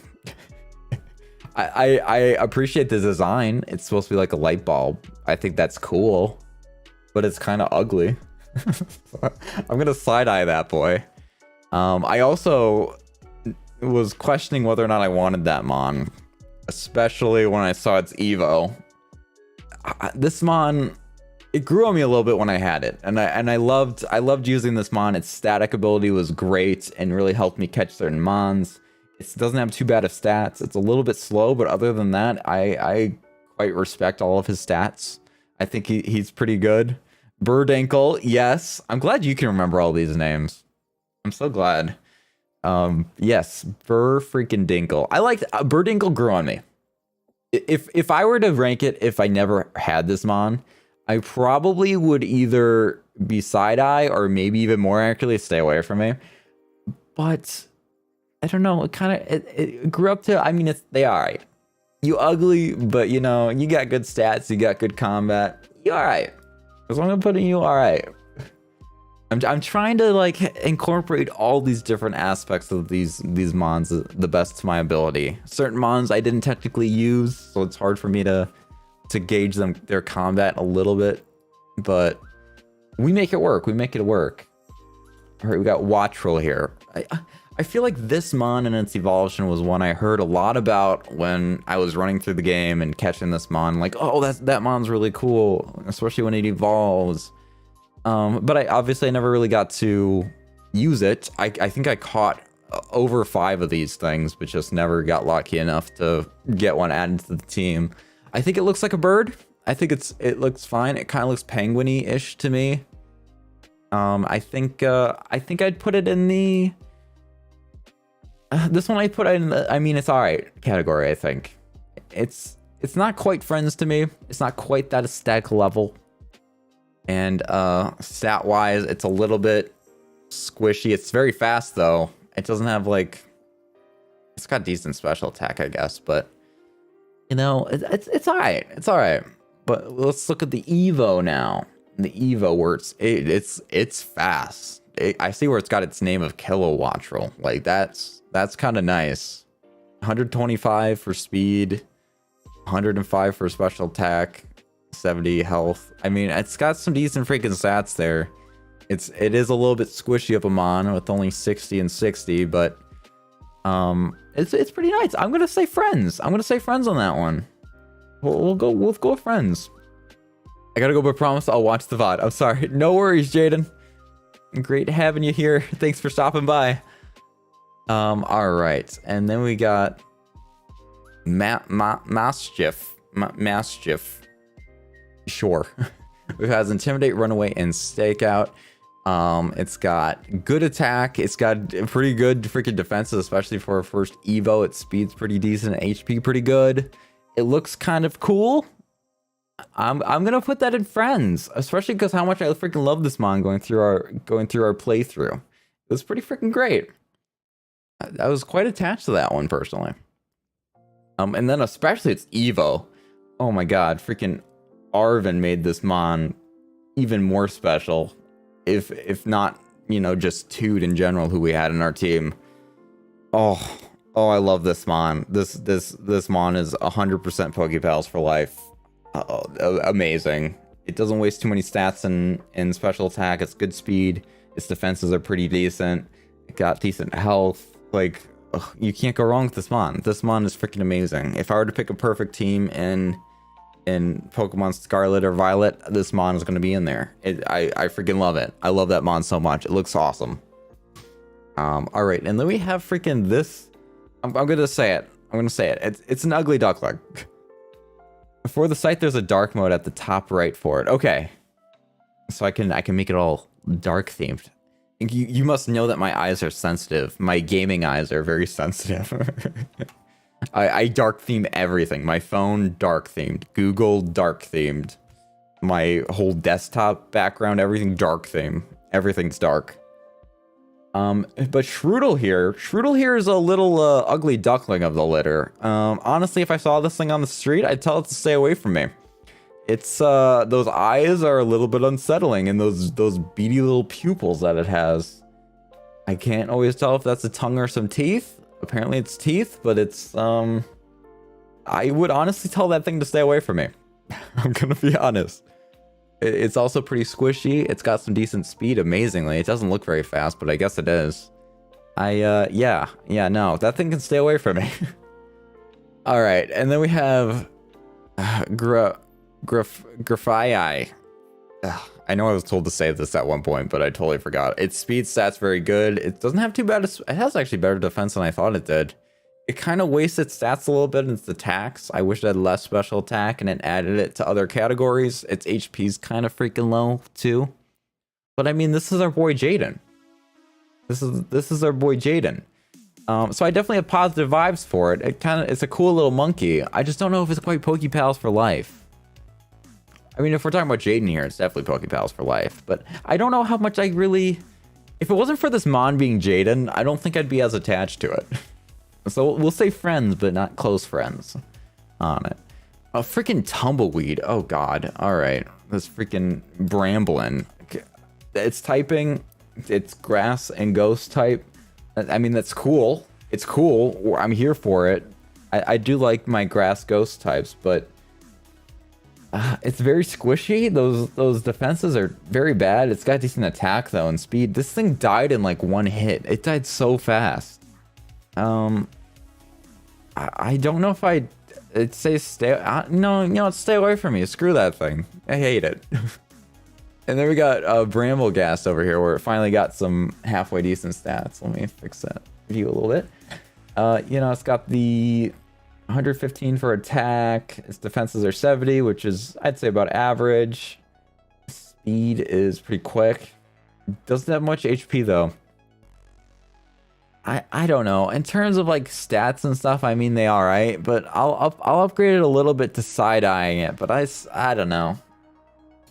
I appreciate the design. It's supposed to be like a light bulb. I think that's cool, but it's kind of ugly. I'm gonna side eye that boy. I also was questioning whether or not I wanted that mon, especially when I saw its Evo. This mon, it grew on me a little bit when I had it, and I loved using this mon. Its static ability was great and really helped me catch certain mons. It doesn't have too bad of stats. It's a little bit slow, but other than that, I quite respect all of his stats. I think he's pretty good. Burdinkle, yes. I'm glad you can remember all these names. I'm so glad. Yes, freaking Dinkle. I liked Burdinkle grew on me. If I were to rank it, if I never had this mon, I probably would either be side eye or maybe even more accurately stay away from me. But I don't know. It grew up to. I mean, they all right. You ugly, but you know you got good stats. You got good combat. You all right. As long as I'm putting you all right. I'm trying to like incorporate all these different aspects of these mons the best to my ability. Certain mons I didn't technically use, so it's hard for me to gauge their combat a little bit. But we make it work. We make it work. All right, we got Wattrel here. I feel like this mon and its evolution was one I heard a lot about when I was running through the game and catching this mon. Like, oh, that mon's really cool, especially when it evolves. But I never really got to use it. I think I caught over 5 of these things, but just never got lucky enough to get one added to the team. I think it looks like a bird. I think it looks fine. It kind of looks penguiny-ish to me. I think I'd put it in the. This one I put in the, I mean, it's alright category, I think. It's not quite friends to me. It's not quite that aesthetic level. And stat-wise, it's a little bit squishy. It's very fast, though. It doesn't have, like... It's got decent special attack, I guess, but... You know, it's alright. It's alright. But let's look at the Evo now. The Evo, where it's fast. I see where it's got its name of Kilowattrel. Like, that's kind of nice. 125 for speed, 105 for special attack, 70 health. I mean, it's got some decent freaking stats there. It is a little bit squishy up a mon with only 60 and 60, but it's pretty nice. I'm gonna say friends. I'm gonna say friends on that one. We'll go with friends. I gotta go, but promise I'll watch the VOD. I'm sorry. No worries, Jaden. Great having you here. Thanks for stopping by. All right, and then we got Mastiff. Sure. It has Intimidate, Runaway, and Stakeout. It's got good attack. It's got pretty good freaking defenses, especially for a first Evo. Its speed's pretty decent. HP pretty good. It looks kind of cool. I'm gonna put that in friends, especially because how much I freaking love this mon going through our playthrough. It was pretty freaking great. I was quite attached to that one personally. And then especially its Evo. Oh my god, freaking Arvin made this mon even more special. If not, you know, just Toot in general, who we had in our team. Oh, Oh, I love this mon. This mon is 100% Pokepals for life. Amazing. It doesn't waste too many stats in special attack. It's good speed. Its defenses are pretty decent. It got decent health. Like, ugh, you can't go wrong with this mon. This mon is freaking amazing. If I were to pick a perfect team in Pokemon Scarlet or Violet, this mon is going to be in there. I freaking love it. I love that mon so much. It looks awesome. All right, and then we have freaking this. I'm gonna say it. I'm gonna say it. It's an ugly duckling. For the site, there's a dark mode at the top right for it. Okay, so I can make it all dark themed. You must know that my eyes are sensitive. My gaming eyes are very sensitive. I dark theme everything. My phone dark themed. Google dark themed. My whole desktop background, everything dark theme. Everything's dark. But Shroodle here is a little ugly duckling of the litter. Honestly, if I saw this thing on the street, I'd tell it to stay away from me. It's those eyes are a little bit unsettling, and those beady little pupils that it has. I can't always tell if that's a tongue or some teeth. Apparently it's teeth, but it's I would honestly tell that thing to stay away from me. I'm gonna be honest. It's also pretty squishy. It's got some decent speed, amazingly. It doesn't look very fast, but I guess it is. Yeah, no, that thing can stay away from me. All right, and then we have Grafii. I know I was told to save this at one point, but I totally forgot. Its speed stat's very good. It doesn't have too bad. It has actually better defense than I thought it did. It kind of wastes its stats a little bit in its attacks. I wish it had less special attack and it added it to other categories. Its HP's kind of freaking low too. But I mean, this is our boy Jaden. This is our boy Jaden. So I definitely have positive vibes for it. It's a cool little monkey. I just don't know if it's quite Pokepals for life. I mean, if we're talking about Jaden here, it's definitely Pokepals for life. But I don't know how much I really... If it wasn't for this mon being Jaden, I don't think I'd be as attached to it. So we'll say friends, but not close friends on it. A freaking tumbleweed. Oh, God. All right. This freaking Bramblin. It's typing. It's grass and ghost type. I mean, that's cool. It's cool. I'm here for it. I do like my grass ghost types, but it's very squishy. Those defenses are very bad. It's got decent attack, though, and speed. This thing died in like one hit. It died so fast. I don't know if I'd say stay. No, stay away from me. Screw that thing. I hate it. And then we got Bramblegast over here, where it finally got some halfway decent stats. Let me fix that view a little bit. It's got the 115 for attack. Its defenses are 70, which is, I'd say, about average. Speed is pretty quick. Doesn't have much HP though. I don't know. In terms of like stats and stuff, I mean, they are right, but I'll upgrade it a little bit to side-eyeing it, but I don't know.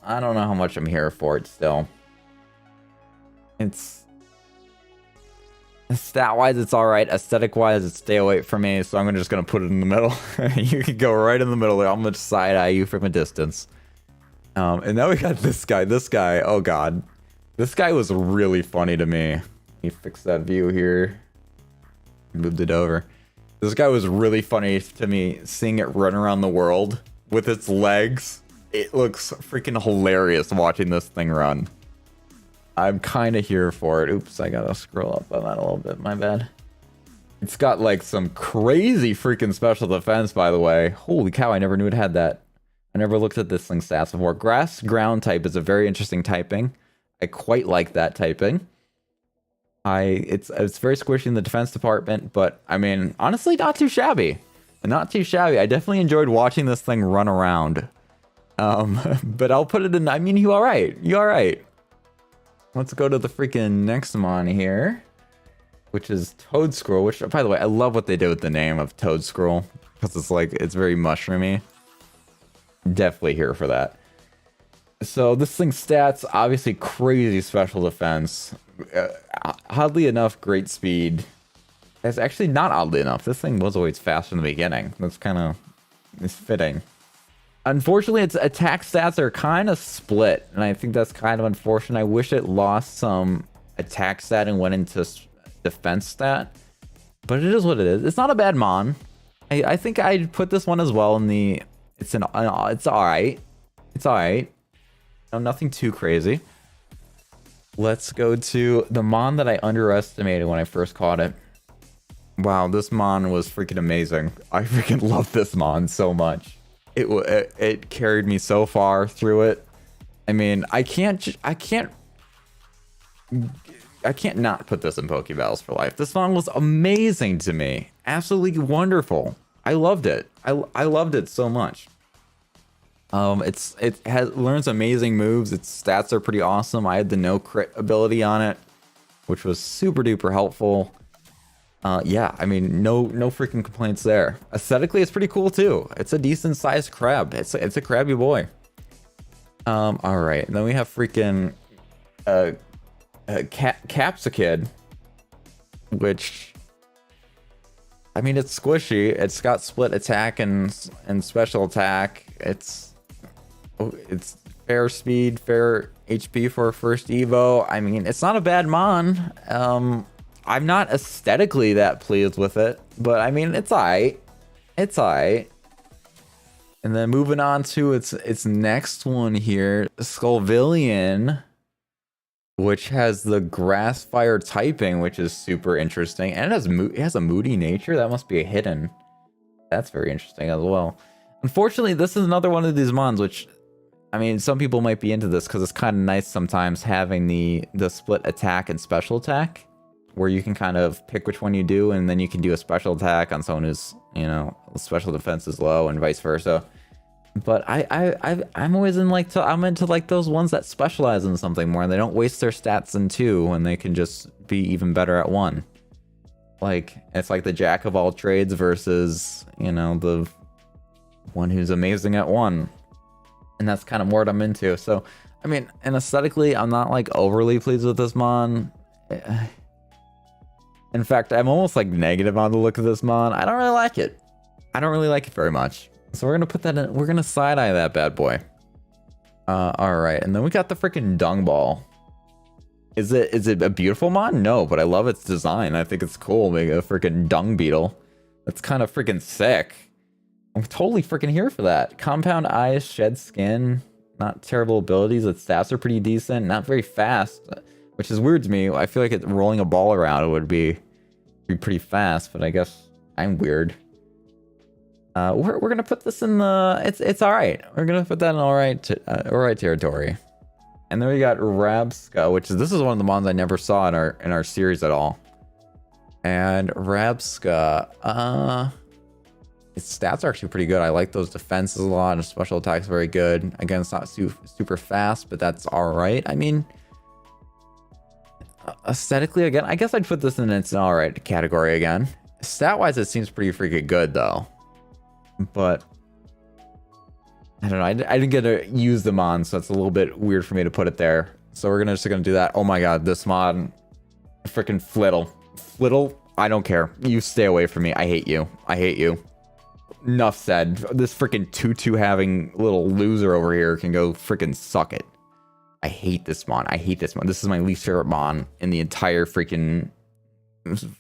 I don't know how much I'm here for it still. It's stat-wise, it's all right. Aesthetic-wise, it's stay away from me, so I'm just gonna put it in the middle. You can go right in the middle there. I'm gonna side-eye you from a distance. And now we got this guy. This guy, oh god, this guy was really funny to me. Let me fix that view here. Moved it over. This guy was really funny to me, seeing it run around the world with its legs. It looks freaking hilarious watching this thing run. I'm kind of here for it. Oops, I gotta scroll up on that a little bit. My bad. It's got like some crazy freaking special defense, by the way. Holy cow, I never knew it had that. I never looked at this thing's stats before. Grass ground type is a very interesting typing. I quite like that typing. It's very squishy in the defense department, but I mean, honestly, not too shabby. Not too shabby. I definitely enjoyed watching this thing run around. But I'll put it in. I mean, you all right? You all right? Let's go to the freaking next mon here, which is Toadscroll. Which, by the way, I love what they did with the name of Toadscroll because it's very mushroomy. Definitely here for that. So this thing's stats, obviously crazy special defense. Oddly enough, great speed. It's actually not oddly enough. This thing was always fast in the beginning. That's kind of fitting. Unfortunately, its attack stats are kind of split, and I think that's kind of unfortunate. I wish it lost some attack stat and went into defense stat. But it is what it is. It's not a bad mon. I think I'd put this one as well in the... It's alright. It's alright. No, nothing too crazy. Let's go to the mon that I underestimated when I first caught it. Wow, this mon was freaking amazing. I freaking love this mon so much. It carried me so far through it. I mean, I can't not put this in Poke Battles for Life. This mon was amazing to me. Absolutely wonderful. I loved it. I loved it so much. It learns amazing moves. Its stats are pretty awesome. I had the no crit ability on it, which was super duper helpful. Yeah, I mean, no freaking complaints there. Aesthetically, it's pretty cool too. It's a decent sized crab. It's a crabby boy. All right, and then we have freaking Capsicid, which, I mean, it's squishy. It's got split attack and special attack. It's fair speed, fair HP for a first Evo. I mean, it's not a bad mon. I'm not aesthetically that pleased with it, but I mean, it's alright. It's alright. And then moving on to its next one here, Skulvillian, which has the grass fire typing, which is super interesting, and it has a moody nature. That must be a hidden. That's very interesting as well. Unfortunately, this is another one of these mons, which, I mean, some people might be into this because it's kind of nice sometimes having the split attack and special attack, where you can kind of pick which one you do, and then you can do a special attack on someone who's, you know, special defense is low, and vice versa. But I'm always I'm into like those ones that specialize in something more, and they don't waste their stats in 2 when they can just be even better at 1. Like, it's like the jack of all trades versus, you know, the one who's amazing at 1. And that's kind of what I'm into. So, I mean, and aesthetically, I'm not like overly pleased with this mon. In fact, I'm almost like negative on the look of this mon. I don't really like it. I don't really like it very much. So we're gonna put that in. We're gonna side eye that bad boy. All right, and then we got the freaking dung ball. Is it a beautiful mon? No, but I love its design. I think it's cool. Make a freaking dung beetle. That's kind of freaking sick. I'm totally freaking here for that. Compound eyes, shed skin, not terrible abilities. Its stats are pretty decent. Not very fast, which is weird to me. I feel like rolling a ball around would be pretty fast, but I guess I'm weird. We're gonna put this in the it's all right. We're gonna put that in all right territory. And then we got Rabska, which is one of the mons I never saw in our series at all. And Rabska, its stats are actually pretty good. I like those defenses a lot, and special attack's very good. Again, it's not super fast, but that's all right. I mean, aesthetically, again, I guess I'd put this in its all right category again. Stat wise, it seems pretty freaking good though. But I don't know. I didn't get to use them on, so it's a little bit weird for me to put it there. So we're just gonna do that. Oh my god, this mod, freaking Flittle. I don't care. You stay away from me. I hate you. I hate you. Enough said. This freaking 2/2 having little loser over here can go freaking suck it. I hate this mon. I hate this mon. This is my least favorite mon in the entire freaking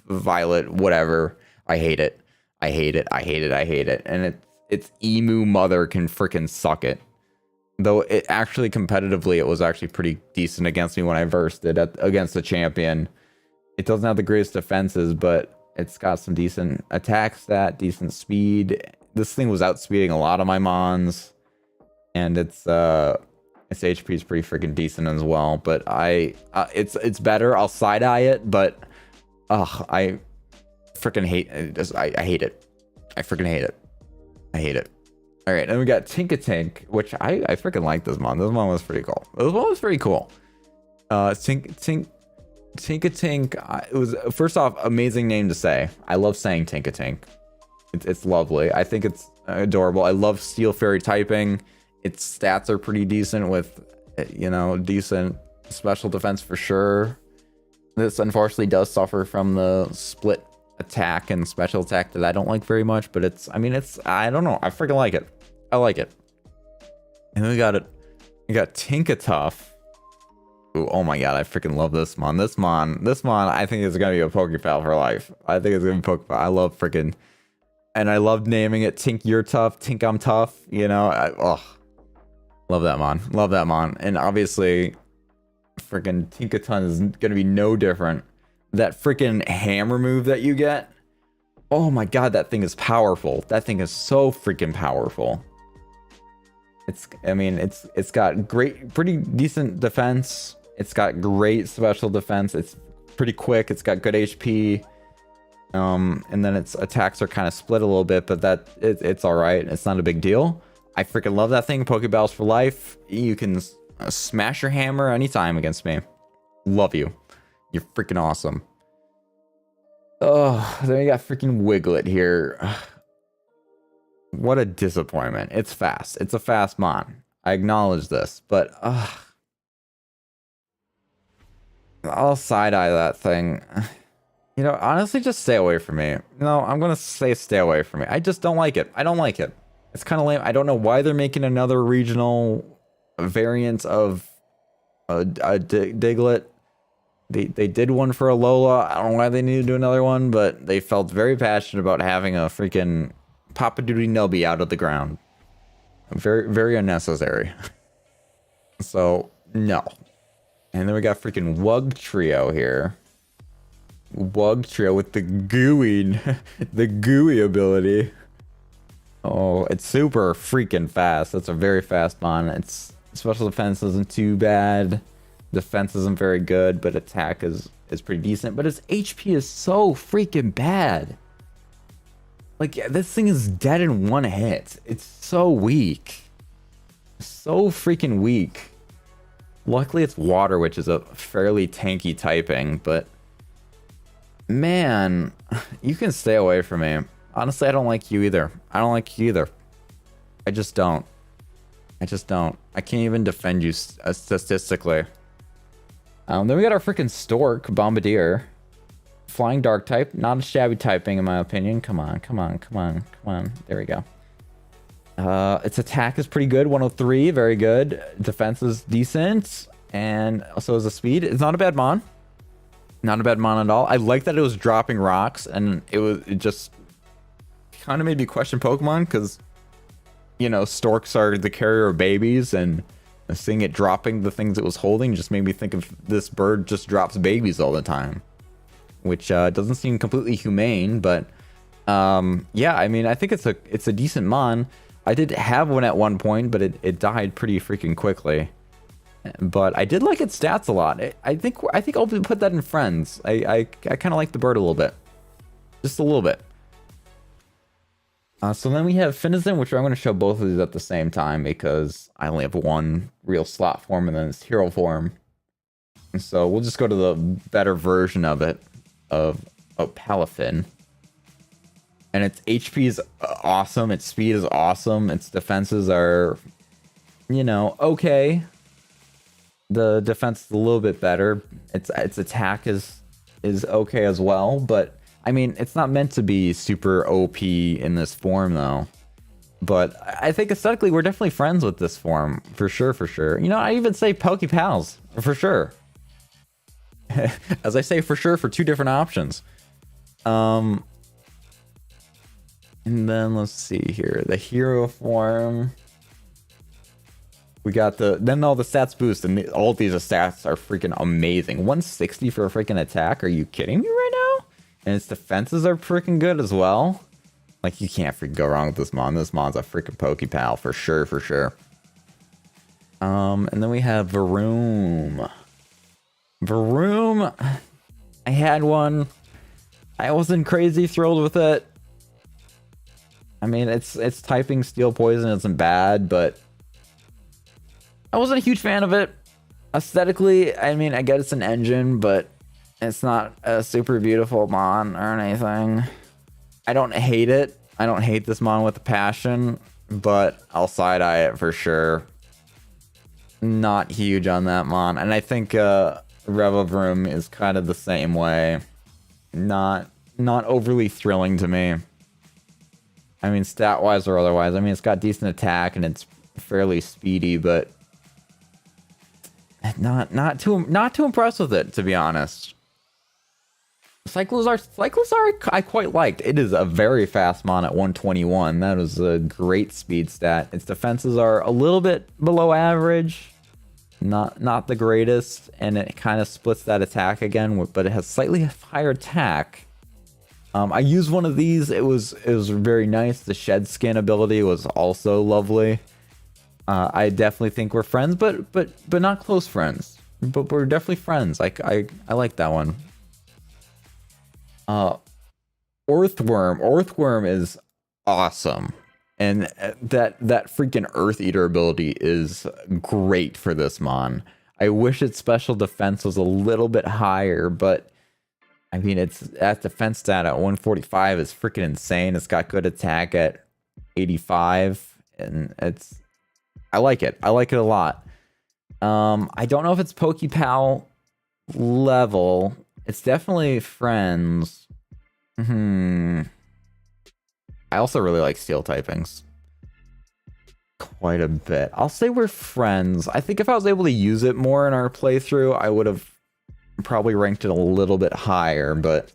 Violet whatever. I hate it. I hate it. I hate it. I hate it. And its emu mother can freaking suck it. Though it actually competitively, it was actually pretty decent against me when I versed it against the champion. It doesn't have the greatest defenses, but it's got some decent attack stat, decent speed. This thing was outspeeding a lot of my mons, and its HP is pretty freaking decent as well. But it's better. I'll side eye it, but I freaking hate it. I hate it. I freaking hate it. I hate it. All right, and we got Tinkatink, which I freaking like this mon. This mon was pretty cool. This one was pretty cool. Tinkatink. It was, first off, amazing name to say. I love saying Tinkatink. It's lovely. I think it's adorable. I love Steel Fairy typing. Its stats are pretty decent with, you know, decent special defense for sure. This unfortunately does suffer from the split attack and special attack that I don't like very much, but I don't know. I freaking like it. I like it. And then we got Tinkatuff, Ooh, oh my god, I freaking love this mon. This mon, I think is gonna be a Pokepal for life. I think it's gonna be Pokepal. I love freaking, and I love naming it Tink You're Tough, Tink I'm Tough. You know, love that mon. Love that mon. And obviously, freaking Tinkaton is gonna be no different. That freaking hammer move that you get. Oh my god, that thing is powerful. That thing is so freaking powerful. It's got pretty decent defense. It's got great special defense. It's pretty quick. It's got good HP. And then its attacks are kind of split a little bit, but it's all right. It's not a big deal. I freaking love that thing. Pokeballs for life. You can smash your hammer anytime against me. Love you. You're freaking awesome. Oh, then we got freaking Wiglet here. What a disappointment. It's fast. It's a fast mon. I acknowledge this, but I'll side-eye that thing. You know, honestly, just stay away from me. No, I'm gonna say stay away from me. I just don't like it. I don't like it. It's kind of lame. I don't know why they're making another regional variant of a Diglett. They did one for a Lola. I don't know why they need to do another one, but they felt very passionate about having a freaking Papa Duty Nubby out of the ground. Very, very unnecessary. So, no. And then we got freaking Wug Trio here. Wug Trio with the gooey, the gooey ability. Oh, it's super freaking fast. That's a very fast mon. Its special defense isn't too bad. Defense isn't very good, but attack is pretty decent. But its HP is so freaking bad. Like, this thing is dead in one hit. It's so weak. So freaking weak. Luckily, it's water, which is a fairly tanky typing, but man, you can stay away from me. Honestly, I don't like you either. I don't like you either. I just don't. I just don't. I can't even defend you statistically. Then we got our freaking Stork, Bombardier. Flying Dark type. Not a shabby typing, in my opinion. Come on, come on, come on, come on. There we go. Its attack is pretty good. 103, very good. Defense is decent. And so is the speed. It's not a bad mon. Not a bad mon at all. I like that it was dropping rocks, and it just kind of made me question Pokemon, because, you know, storks are the carrier of babies, and seeing it dropping the things it was holding just made me think of this bird just drops babies all the time, which doesn't seem completely humane, but yeah, I mean, I think it's a decent mon. I did have one at one point, but it died pretty freaking quickly. But I did like its stats a lot. I think I'll put that in friends. I kind of like the bird a little bit, just a little bit. So then we have Finizen, which I'm going to show both of these at the same time because I only have one real slot form and then it's hero form. And so we'll just go to the better version of it, of Palafin. And its HP is awesome, its speed is awesome, its defenses are, you know, okay. The defense is a little bit better. Its attack is okay as well, but I mean, it's not meant to be super OP in this form, though. But I think aesthetically, we're definitely friends with this form. For sure, for sure. You know, I even say Pokepals. For sure. As I say, for sure, for two different options. And then, let's see here. The hero form. We got then all the stats boost. And all of these stats are freaking amazing. 160 for a freaking attack. Are you kidding me right now? And its defenses are freaking good as well. Like, you can't freaking go wrong with this mon. This mon's a freaking Pokepal for sure, for sure. And then we have Varoom. Varoom, I had one. I wasn't crazy thrilled with it. I mean, it's typing Steel Poison isn't bad, but I wasn't a huge fan of it. Aesthetically, I mean, I get it's an engine, but it's not a super beautiful mon or anything. I don't hate it. I don't hate this mon with a passion, but I'll side-eye it for sure. Not huge on that mon. And I think Revavroom is kind of the same way. Not overly thrilling to me. I mean, stat-wise or otherwise. I mean, it's got decent attack and it's fairly speedy, but not too impressed with it, to be honest. Cyclizar I quite liked. It is a very fast mon at 121. That is a great speed stat. Its defenses are a little bit below average. Not the greatest, and it kind of splits that attack again, but it has slightly higher attack. I used one of these. It was very nice. The shed skin ability was also lovely. I definitely think we're friends, but not close friends. But we're definitely friends. I like that one. Earthworm is awesome, and that freaking Earth Eater ability is great for this mon. I wish its special defense was a little bit higher, but I mean, its defense stat at 145 is freaking insane. It's got good attack at 85, and I like it. I like it a lot. I don't know if it's Pokepal level. It's definitely friends. I also really like steel typings quite a bit. I'll say we're friends. I think if I was able to use it more in our playthrough, I would have probably ranked it a little bit higher, but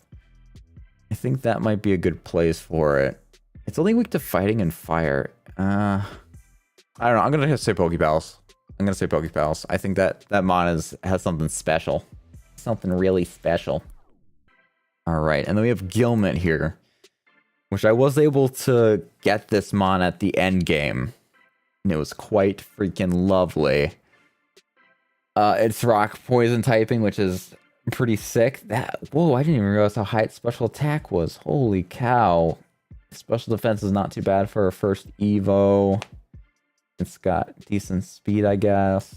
I think that might be a good place for it. It's only weak to fighting and fire. I don't know. I'm gonna say Pokepals. I think that mon has something special. Something really special. Alright, and then we have Gilmet here, which I was able to get this mon at the end game, and it was quite freaking lovely. It's rock poison typing, which is pretty sick. Whoa, I didn't even realize how high its special attack was. Holy cow. Special defense is not too bad for a first Evo. It's got decent speed, I guess.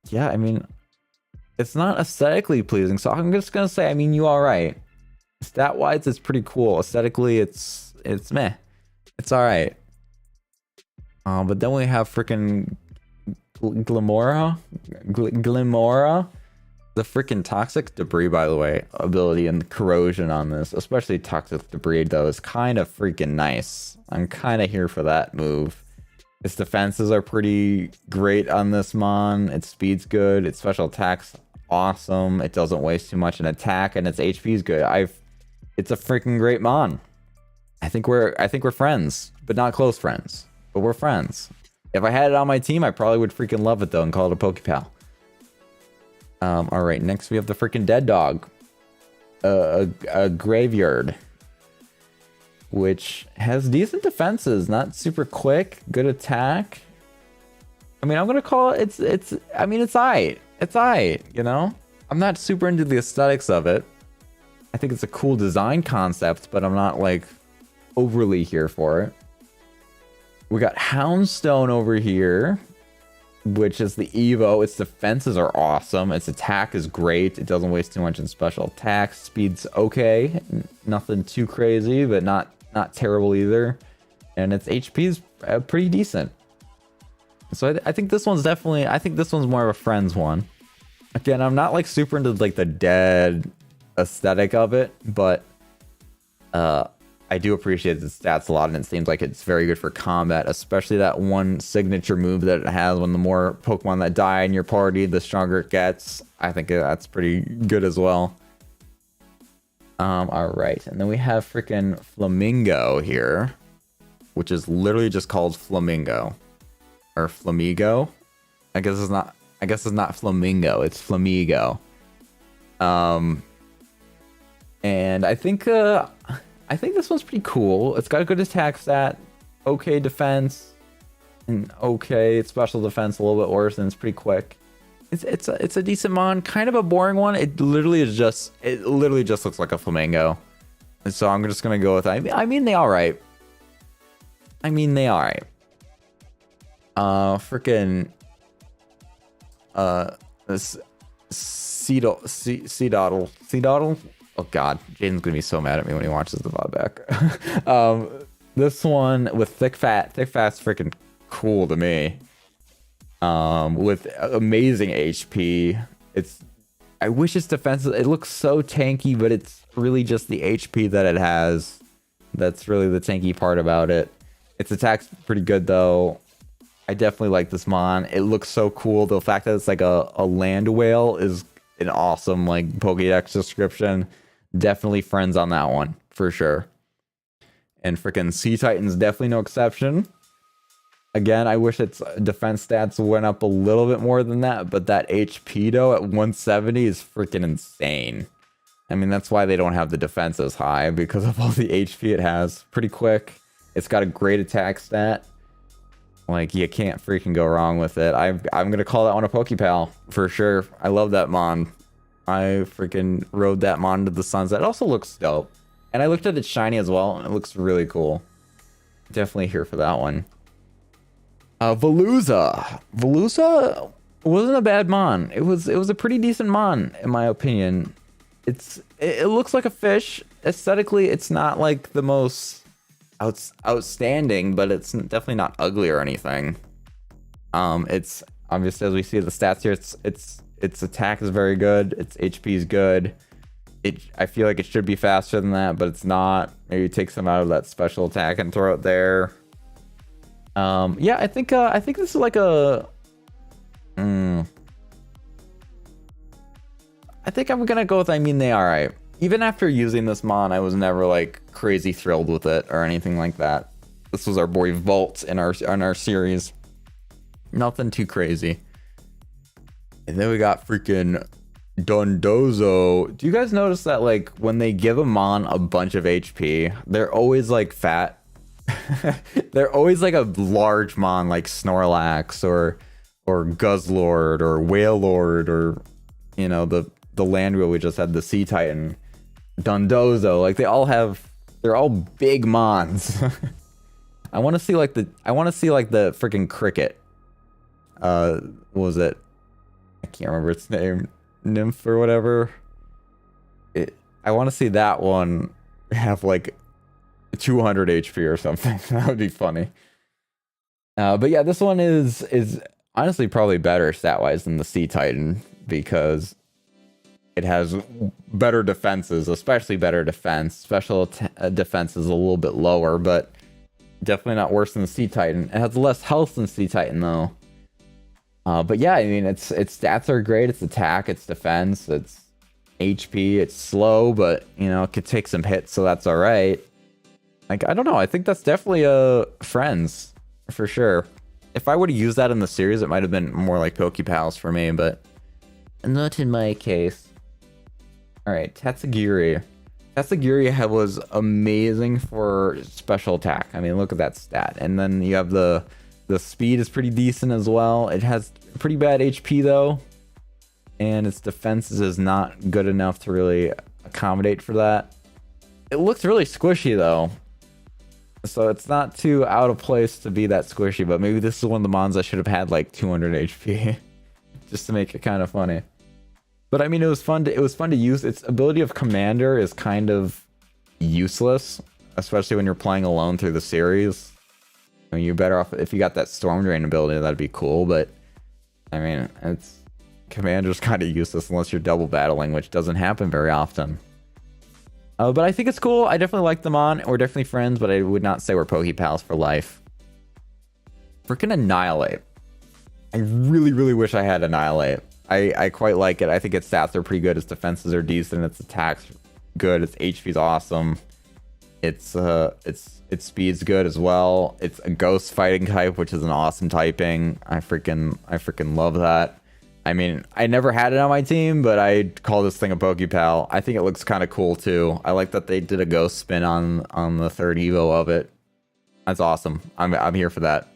Yeah, I mean, it's not aesthetically pleasing, so I'm just gonna say, I mean, you alright. Stat-wise, it's pretty cool. Aesthetically, it's meh. It's alright. But then we have freaking Glimora? The freaking toxic debris, by the way, ability and the corrosion on this, especially toxic debris, though, is kind of freaking nice. I'm kind of here for that move. Its defenses are pretty great on this mon. Its speed's good. Its special attack's awesome. It doesn't waste too much in attack, and its HP's good. It's a freaking great mon. I think we're friends, but not close friends. But we're friends. If I had it on my team, I probably would freaking love it though and call it a Pokepal. All right, next we have the freaking Dead Dog, a Graveyard, which has decent defenses, not super quick, good attack. I mean, I'm gonna call it. I mean, it's aight. It's aight. You know, I'm not super into the aesthetics of it. I think it's a cool design concept, but I'm not like overly here for it. We got Houndstone over here, which is the Evo. Its defenses are awesome. Its attack is great. It doesn't waste too much in special attacks. Speed's okay. Nothing too crazy, but not terrible either. And its HP is pretty decent. So I think this one's definitely... I think this one's more of a friends one. Again, I'm not like super into like the dead aesthetic of it, but I do appreciate the stats a lot, and it seems like it's very good for combat, especially that one signature move that it has. When the more Pokemon that die in your party, the stronger it gets. I think that's pretty good as well. All right, and then we have freaking Flamingo here, which is literally just called Flamingo or Flamigo. I guess it's not Flamingo. It's Flamigo. And I think this one's pretty cool. It's got a good attack stat, okay defense, and okay special defense, a little bit worse, and it's pretty quick. It's a decent mon, kind of a boring one. It literally just looks like a flamingo. And so I'm just gonna go with I mean they alright. Freaking this Seedottle. Oh god, Jaden's gonna be so mad at me when he watches the VOD back. This one with thick fat's freaking cool to me. With amazing HP. I wish its defense, it looks so tanky, but it's really just the HP that it has. That's really the tanky part about it. Its attack's pretty good though. I definitely like this mon. It looks so cool. The fact that it's like a land whale is an awesome like Pokédex description. Definitely friends on that one for sure. And freaking Sea Titan's definitely no exception. Again, I wish its defense stats went up a little bit more than that, but that HP though at 170 is freaking insane. I mean, that's why they don't have the defense as high, because of all the HP it has. Pretty quick. It's got a great attack stat. Like, you can't freaking go wrong with it. I'm gonna call that one a Pokepal for sure. I love that mon. I freaking rode that mon to the sunset. It also looks dope. And I looked at it shiny as well, and it looks really cool. Definitely here for that one. Veluza. Veluza wasn't a bad mon. It was a pretty decent mon, in my opinion. It looks like a fish. Aesthetically, it's not like the most outstanding, but it's definitely not ugly or anything. It's obviously, as we see the stats here, its attack is very good. Its HP is good. I feel like it should be faster than that, but it's not. Maybe take some out of that special attack and throw it there. Yeah, I think this is like a. I think I'm gonna go with I mean they alright. Even after using this mon, I was never like crazy thrilled with it or anything like that. This was our boy Volt in our series. Nothing too crazy. And then we got freaking Dondozo. Do you guys notice that like when they give a mon a bunch of HP, they're always like fat? They're always like a large mon like Snorlax or Guzzlord or Whalelord or, you know, the land wheel we just had, the Sea Titan. Dondozo, like they're all big mons. I want to see like the freaking cricket. What was it? I can't remember its name. Nymph or whatever. I want to see that one have like 200 HP or something. That would be funny. But yeah, this one is honestly probably better stat-wise than the Sea Titan, because it has better defenses, especially better defense. Special defense is a little bit lower, but definitely not worse than the Sea Titan. It has less health than Sea Titan though. But yeah, I mean, its stats are great. Its attack, its defense, its HP. It's slow, but you know, it could take some hits, so that's all right. Like, I don't know. I think that's definitely friends for sure. If I would have used that in the series, it might have been more like Pokepals for me, but not in my case. All right, Tatsugiri. Tatsugiri was amazing for special attack. I mean, look at that stat. And then you have the speed is pretty decent as well. It has pretty bad HP though, and its defenses is not good enough to really accommodate for that. It looks really squishy though, so it's not too out of place to be that squishy, but maybe this is one of the mons that should have had like 200 HP just to make it kind of funny. But I mean, it was fun to use. Its ability of Commander is kind of useless, especially when you're playing alone through the series. I mean, you're better off if you got that Storm Drain ability. That'd be cool, but I mean, Commander's kind of useless unless you're double battling, which doesn't happen very often. But I think it's cool. I definitely like them on. We're definitely friends, but I would not say we're Pokepals for life. Freaking Annihilate. I really, really wish I had Annihilate. I quite like it. I think its stats are pretty good. Its defenses are decent. Its attacks good. Its HP's awesome. Its speed's good as well. It's a ghost fighting type, which is an awesome typing. I freaking love that. I mean, I never had it on my team, but I'd call this thing a Pokepal. I think it looks kind of cool too. I like that they did a ghost spin on the third Evo of it. That's awesome. I'm here for that.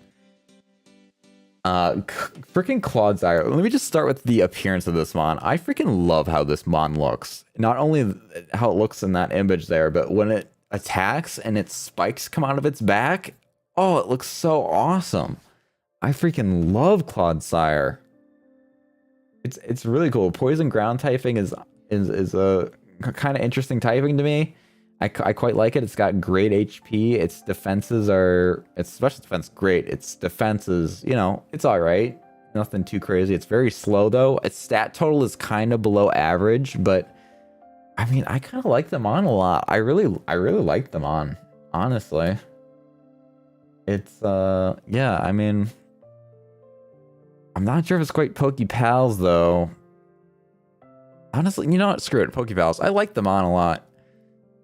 Freaking Clodsire. Let me just start with the appearance of this mon. I freaking love how this mon looks. Not only how it looks in that image there, but when it attacks and its spikes come out of its back, oh, it looks so awesome. I freaking love Clodsire. It's really cool. Poison ground typing is a kind of interesting typing to me. I quite like it. It's got great HP. Its defenses are... Its special defense, great. Its defenses, you know, it's alright. Nothing too crazy. It's very slow, though. Its stat total is kind of below average, but... I mean, I kind of like them on a lot. I really like them on, honestly. It's, yeah, I mean... I'm not sure if it's quite Pokepals, though. Honestly, you know what? Screw it, Pokepals. I like the Mon a lot.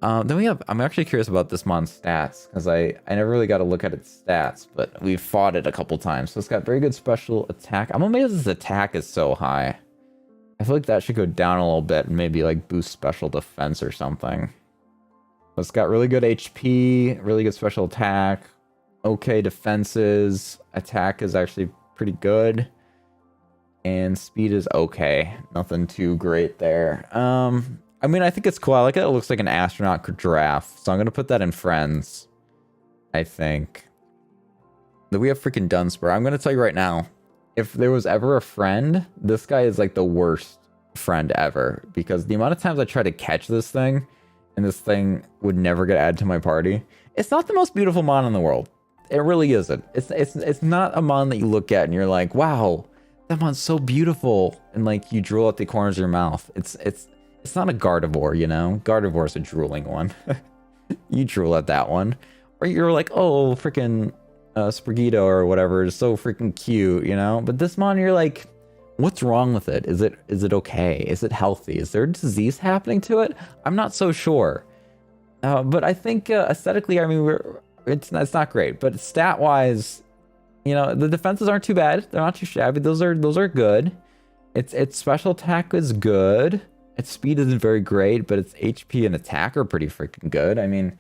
Then we have... I'm actually curious about this Mon's stats, because I never really got to look at its stats, but we've fought it a couple times. So it's got very good special attack. I'm amazed its attack is so high. I feel like that should go down a little bit and maybe like boost special defense or something. But it's got really good HP, really good special attack, okay defenses, attack is actually pretty good, and speed is okay. Nothing too great there. I mean, I think it's cool. I like it. It looks like an astronaut giraffe, so I'm gonna put that in friends, I think. Then we have freaking Dunsparce. I'm gonna tell you right now, if there was ever a friend, this guy is like the worst friend ever, because the amount of times I try to catch this thing and this thing would never get added to my party. It's not the most beautiful mon in the world. It really isn't. It's not a mon that you look at and you're like, wow, that mon's so beautiful, and like you drool at the corners of your mouth. It's not a Gardevoir, you know? Gardevoir's a drooling one. You drool at that one. Or you're like, oh, freaking Sprigido or whatever is so freaking cute, you know? But this mon, you're like, what's wrong with it? Is it okay? Is it healthy? Is there a disease happening to it? I'm not so sure. But I think aesthetically, I mean, it's not great. But stat-wise, you know, the defenses aren't too bad. They're not too shabby. Those are good. Its special attack is good. Its speed isn't very great, but its HP and attack are pretty freaking good. I mean,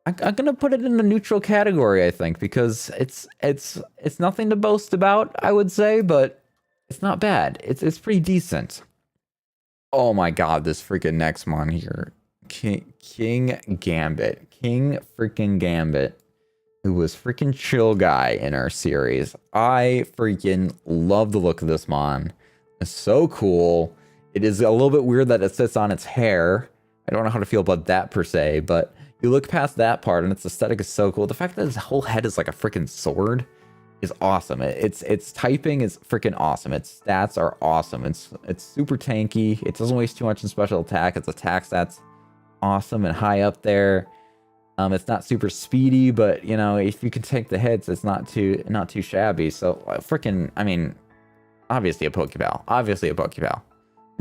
I'm gonna put it in the neutral category, I think, because it's nothing to boast about, I would say, but it's not bad. It's pretty decent. Oh my god, this freaking next mon here, King Gambit, King freaking Gambit, who was freaking chill guy in our series. I freaking love the look of this mon. It's so cool. It is a little bit weird that it sits on its hair. I don't know how to feel about that per se, but you look past that part and its aesthetic is so cool. The fact that his whole head is like a freaking sword is awesome. Its typing is freaking awesome. Its stats are awesome. It's super tanky. It doesn't waste too much in special attack. Its attack stats awesome and high up there. It's not super speedy, but you know, if you can take the hits, it's not too shabby. So freaking, I mean, obviously a Pokeball. Obviously a Pokeball.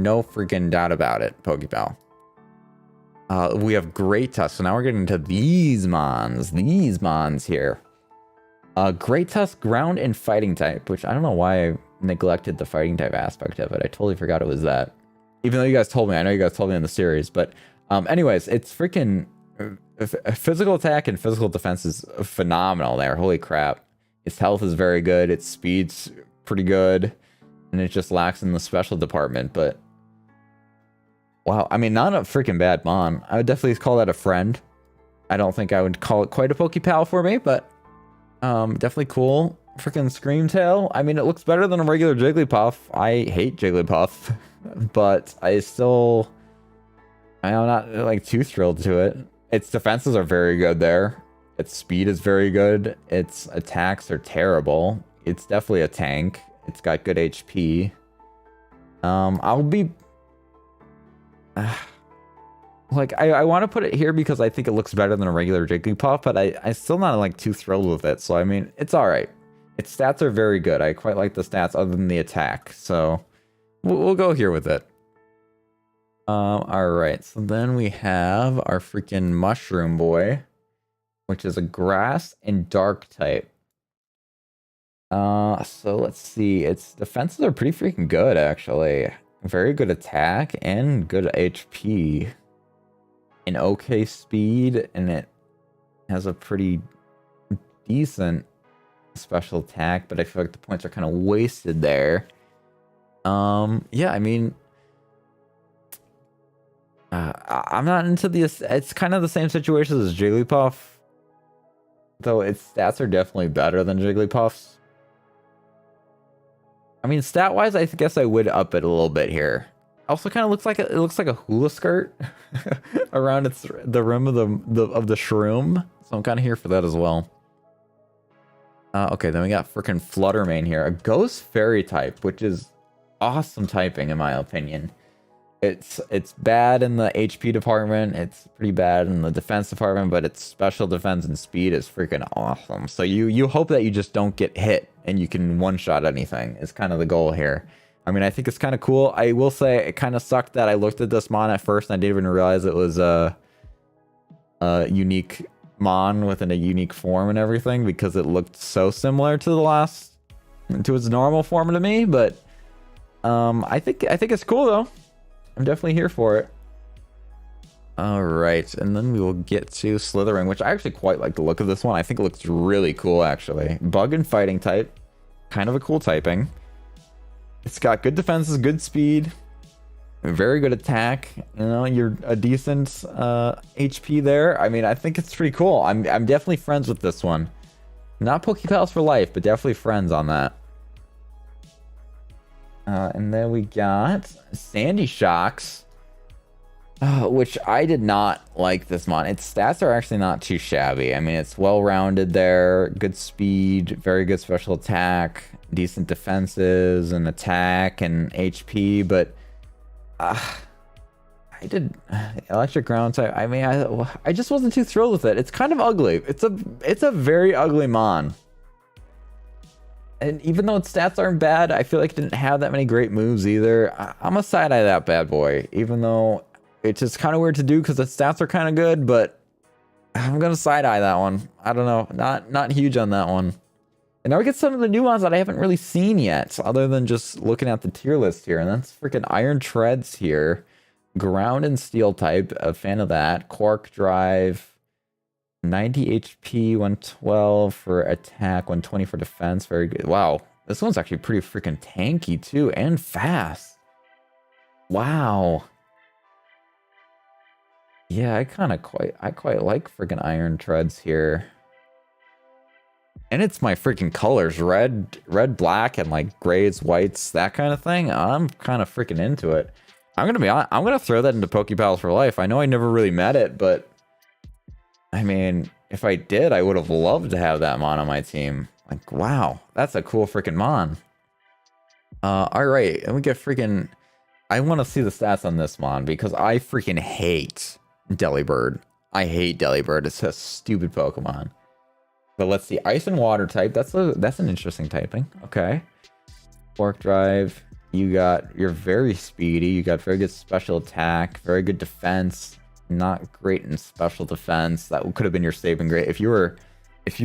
No freaking doubt about it, Pokeball. We have Great Tusk, so now we're getting into these mons here. Great Tusk, ground and fighting type, which I don't know why I neglected the fighting type aspect of it. I totally forgot it was that. Even though you guys told me, I know you guys told me in the series, but anyways, it's freaking physical attack and physical defense is phenomenal there. Holy crap. Its health is very good, its speed's pretty good, and it just lacks in the special department, but wow, I mean, not a freaking bad mon. I would definitely call that a friend. I don't think I would call it quite a Pokepal for me, but definitely cool. Freaking Screamtail. I mean, it looks better than a regular Jigglypuff. I hate Jigglypuff, but I'm not like too thrilled to it. Its defenses are very good there. Its speed is very good. Its attacks are terrible. It's definitely a tank. It's got good HP. I'll be... like, I want to put it here because I think it looks better than a regular Jigglypuff, but I'm still not, like, too thrilled with it. So, I mean, it's alright. Its stats are very good. I quite like the stats other than the attack. So, we'll go here with it. Alright. So, then we have our freaking Mushroom Boy, which is a grass and dark type. So let's see. Its defenses are pretty freaking good, actually. Very good attack and good HP. An okay speed, and it has a pretty decent special attack, but I feel like the points are kind of wasted there. Yeah, I mean, I'm not into this. It's kind of the same situation as Jigglypuff, though its stats are definitely better than Jigglypuff's. I mean, stat-wise, I guess I would up it a little bit here. Also, kind of looks like it looks like a hula skirt around the rim of the shroom. So I'm kind of here for that as well. Okay, then we got freaking Fluttermane here, a Ghost Fairy type, which is awesome typing in my opinion. It's bad in the HP department. It's pretty bad in the defense department, but its special defense and speed is freaking awesome. So you hope that you just don't get hit and you can one-shot anything. Is kind of the goal here. I mean, I think it's kind of cool. I will say it kind of sucked that I looked at this mon at first and I didn't even realize it was a unique mon within a unique form and everything, because it looked so similar to its normal form to me. But I think it's cool though. I'm definitely here for it. All right, and then we will get to Slithering, which I actually quite like the look of this one. I think it looks really cool, actually. Bug and fighting type, kind of a cool typing. It's got good defenses, good speed, very good attack. You know, you're a decent HP there. I mean, I think it's pretty cool. I'm definitely friends with this one. Not Pokepals for life, but definitely friends on that. And then we got Sandy Shocks, which I did not like this mon. Its stats are actually not too shabby. I mean, it's well-rounded there, good speed, very good special attack, decent defenses and attack and HP, but I did electric ground type. I mean, I just wasn't too thrilled with it. It's kind of ugly. It's a very ugly mon. And even though its stats aren't bad, I feel like it didn't have that many great moves either. I'm a side-eye that bad boy, even though it's just kind of weird to do because the stats are kind of good, but I'm going to side-eye that one. I don't know. Not huge on that one. And now we get some of the new ones that I haven't really seen yet, other than just looking at the tier list here. And that's freaking Iron Treads here. Ground and Steel type, a fan of that. Quark Drive. 90 HP, 112 for attack, 120 for defense. Very good. Wow, this one's actually pretty freaking tanky too, and fast. Wow. Yeah, I quite like freaking Iron Treads here. And it's my freaking colors, red, black, and like grays, whites, that kind of thing. I'm kind of freaking into it. I'm gonna be honest, I'm gonna throw that into Pokepals for life. I know I never really met it, but I mean, if I did, I would have loved to have that mon on my team. Like, wow, that's a cool freaking mon. All right, and we get freaking... I want to see the stats on this mon because I freaking hate Delibird. I hate Delibird. It's a stupid Pokemon. But let's see, Ice and Water type. That's an interesting typing. Okay. Fork Drive. You're very speedy. You got very good special attack, very good defense. Not great in special defense. That could have been your saving grade. If you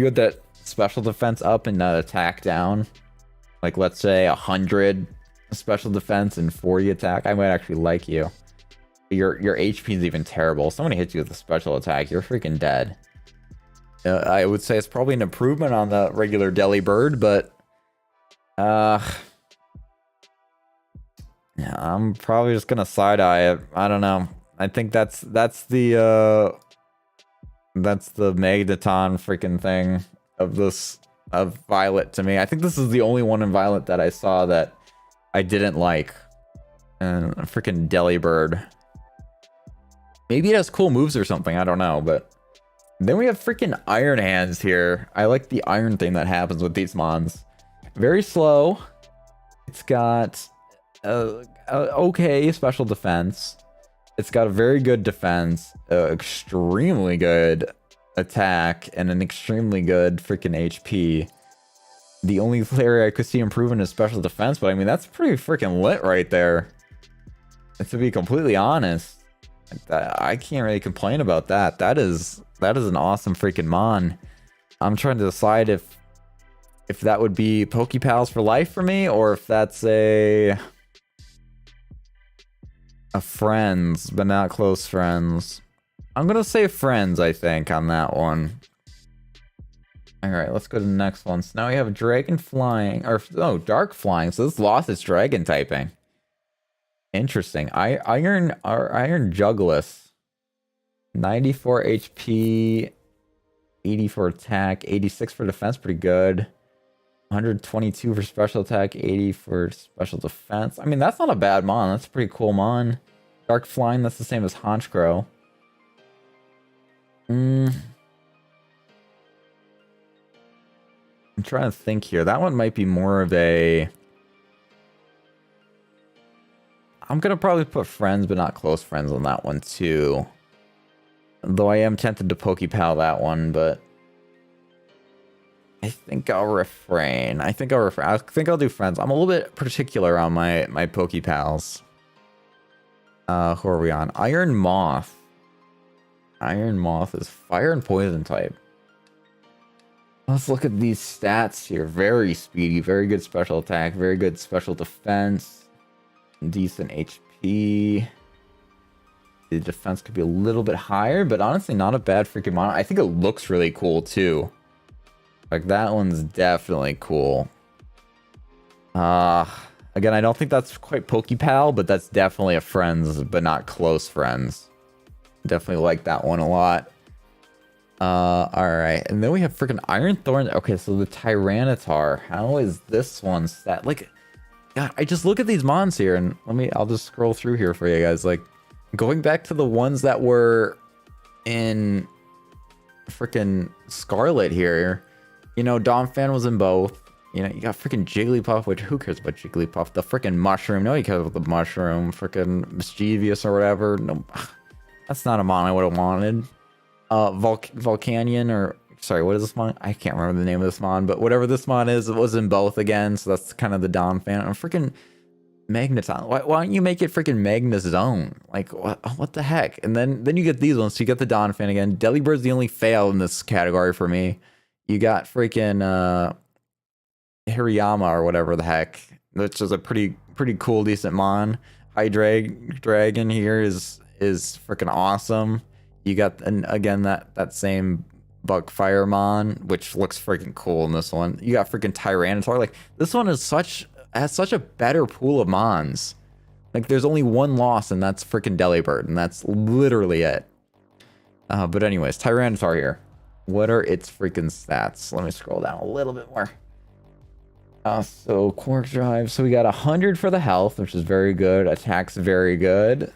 had that special defense up and that attack down, like let's say 100 special defense and 40 attack, I might actually like you. Your HP is even terrible. Somebody hits you with a special attack, you're freaking dead. I would say it's probably an improvement on the regular Delibird, but yeah, I'm probably just gonna side-eye it. I don't know. I think that's the Magneton freaking thing of Violet to me. I think this is the only one in Violet that I saw that I didn't like. And freaking Delibird. Maybe it has cool moves or something, I don't know, but then we have freaking Iron Hands here. I like the iron thing that happens with these mons. Very slow. It's got okay special defense. It's got a very good defense, extremely good attack, and an extremely good freaking HP. The only area I could see improving is special defense, but I mean, that's pretty freaking lit right there. And to be completely honest, I can't really complain about that. That is an awesome freaking mon. I'm trying to decide if that would be Pokepals for life for me, or if that's a friends, but not close friends. I'm gonna say friends, I think, on that one. Alright, let's go to the next one. So now we have Dragon Flying, or oh, Dark Flying. So this lost its Dragon typing. Interesting. Iron Jugless. 94 HP, 84 attack, 86 for defense, pretty good. 122 for special attack, 80 for special defense. I mean, that's not a bad mon. That's a pretty cool mon. Dark Flying, that's the same as Honchkrow. I'm trying to think here. That one might be more of a... I'm gonna probably put friends, but not close friends on that one too. Though I am tempted to Pokepal that one, but I think I'll refrain. I think I'll do friends. I'm a little bit particular on my Pokepals. Who are we on? Iron Moth. Iron Moth is fire and poison type. Let's look at these stats here. Very speedy, very good special attack, very good special defense, decent HP. The defense could be a little bit higher, but honestly not a bad freaking mono. I think it looks really cool too. Like that one's definitely cool. Again, I don't think that's quite Pokepal, but that's definitely a friends, but not close friends. Definitely like that one a lot. Alright, and then we have freaking Iron Thorn. Okay, so the Tyranitar. How is this one stat? Like, God, I just look at these mons here, and I'll just scroll through here for you guys. Like, going back to the ones that were in freaking Scarlet here, you know, Donphan was in both. You know, you got freaking Jigglypuff, which who cares about Jigglypuff? The freaking Mushroom. No, you cares about the Mushroom. Freaking Mischievous or whatever. No, that's not a mon I would have wanted. Volcanion, or sorry, what is this mon? I can't remember the name of this mon, but whatever this mon is, it was in both again, so that's kind of the Donphan. And freaking Magneton. Why don't you make it freaking Magnezone? Like, what the heck? And then you get these ones, so you get the Donphan again. Delibird's the only fail in this category for me. You got freaking Hirayama or whatever the heck, which is a pretty cool, decent mon. Dragon here is freaking awesome. You got, and again, that same Bugfire mon, which looks freaking cool in this one. You got freaking Tyranitar. Like, this one has such a better pool of mons. Like, there's only one loss, and that's freaking Delibird, and that's literally it. But anyways, Tyranitar here. What are its freaking stats? Let me scroll down a little bit more. So Quark Drive. So we got 100 for the health, which is very good. Attack's very good.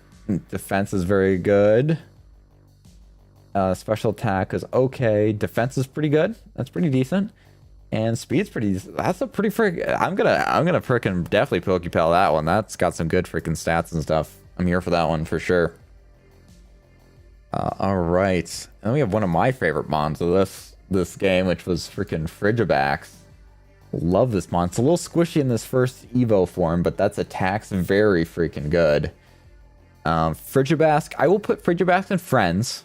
Defense is very good. Special attack is okay. Defense is pretty good. That's pretty decent. And speed's pretty decent. That's a pretty I'm gonna freaking definitely Pokepal that one. That's got some good freaking stats and stuff. I'm here for that one for sure. All right. And we have one of my favorite mons of this game, which was freaking Frigibax. Love this mon. It's a little squishy in this first Evo form, but that's attack's very freaking good. Frigibax. I will put Frigibax in friends.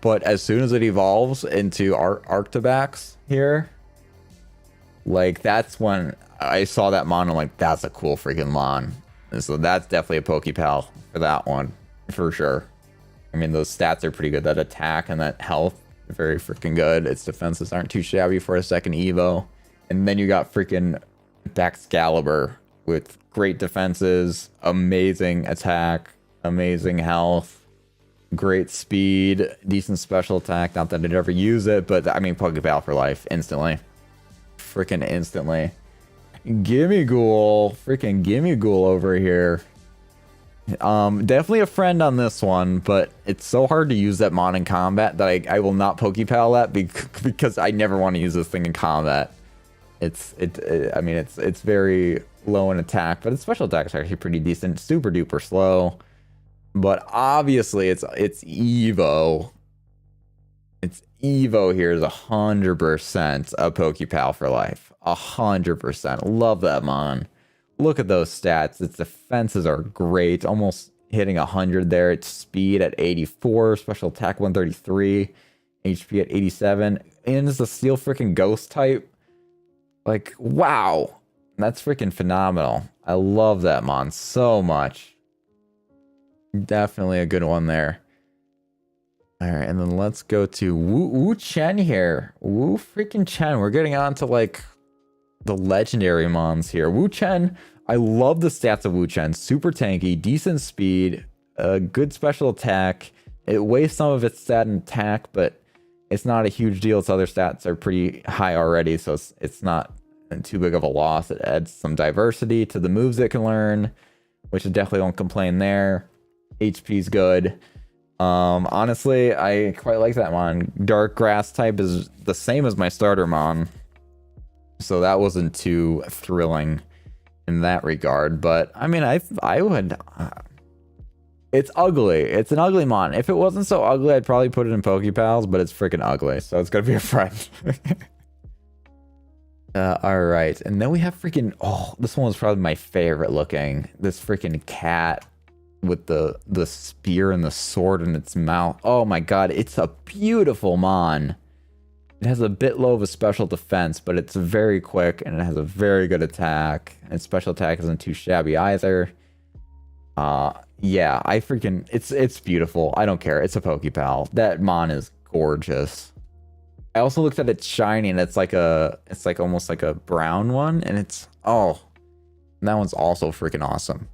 But as soon as it evolves into Arctobax here, like, that's when I saw that mon. I'm like, that's a cool freaking mon. And so that's definitely a Pokepal for that one, for sure. I mean, those stats are pretty good. That attack and that health, very freaking good. Its defenses aren't too shabby for a second Evo. And then you got freaking Baxcalibur with great defenses, amazing attack, amazing health. Great speed, decent special attack. Not that I'd ever use it, but I mean, Pokepal for life, instantly. Freaking instantly. Gimmighoul. Freaking Gimmighoul over here. Definitely a friend on this one, but it's so hard to use that mon in combat that I will not Pokepal that because I never want to use this thing in combat. I mean, it's very low in attack, but its special attack is actually pretty decent. Super duper slow. But obviously, it's Evo. It's Evo here is 100% a Pokepal for life. 100%. Love that mon. Look at those stats. Its defenses are great. Almost hitting 100 there. Its speed at 84. Special attack 133. HP at 87. And it's a steel freaking ghost type. Like, wow. That's freaking phenomenal. I love that mon so much. Definitely a good one there. All right, and then let's go to Wu Chen here. Wu freaking Chen. We're getting on to like the legendary mons here. Wu Chen. I love the stats of Wu Chen. Super tanky, decent speed, good special attack. It wastes some of its stat and attack, but it's not a huge deal. Its other stats are pretty high already, so it's not too big of a loss. It adds some diversity to the moves it can learn, which I definitely won't complain there. HP's good. Honestly, I quite like that mon. Dark grass type is the same as my starter mon, so that wasn't too thrilling. in that regard. But I mean, I would. It's ugly. It's an ugly mon. If it wasn't so ugly, I'd probably put it in Pokepals, but it's freaking ugly, so it's gonna be a friend. All right, and then we have freaking. Oh, this one was probably my favorite looking. This freaking cat with the spear and the sword in its mouth. Oh my god, it's a beautiful mon. It has a bit low of a special defense, but it's very quick and it has a very good attack. And special attack isn't too shabby either. Yeah, I freaking it's beautiful. I don't care. It's a Pokepal. That mon is gorgeous. I also looked at it shiny and it's like almost like a brown one, and it's that one's also freaking awesome.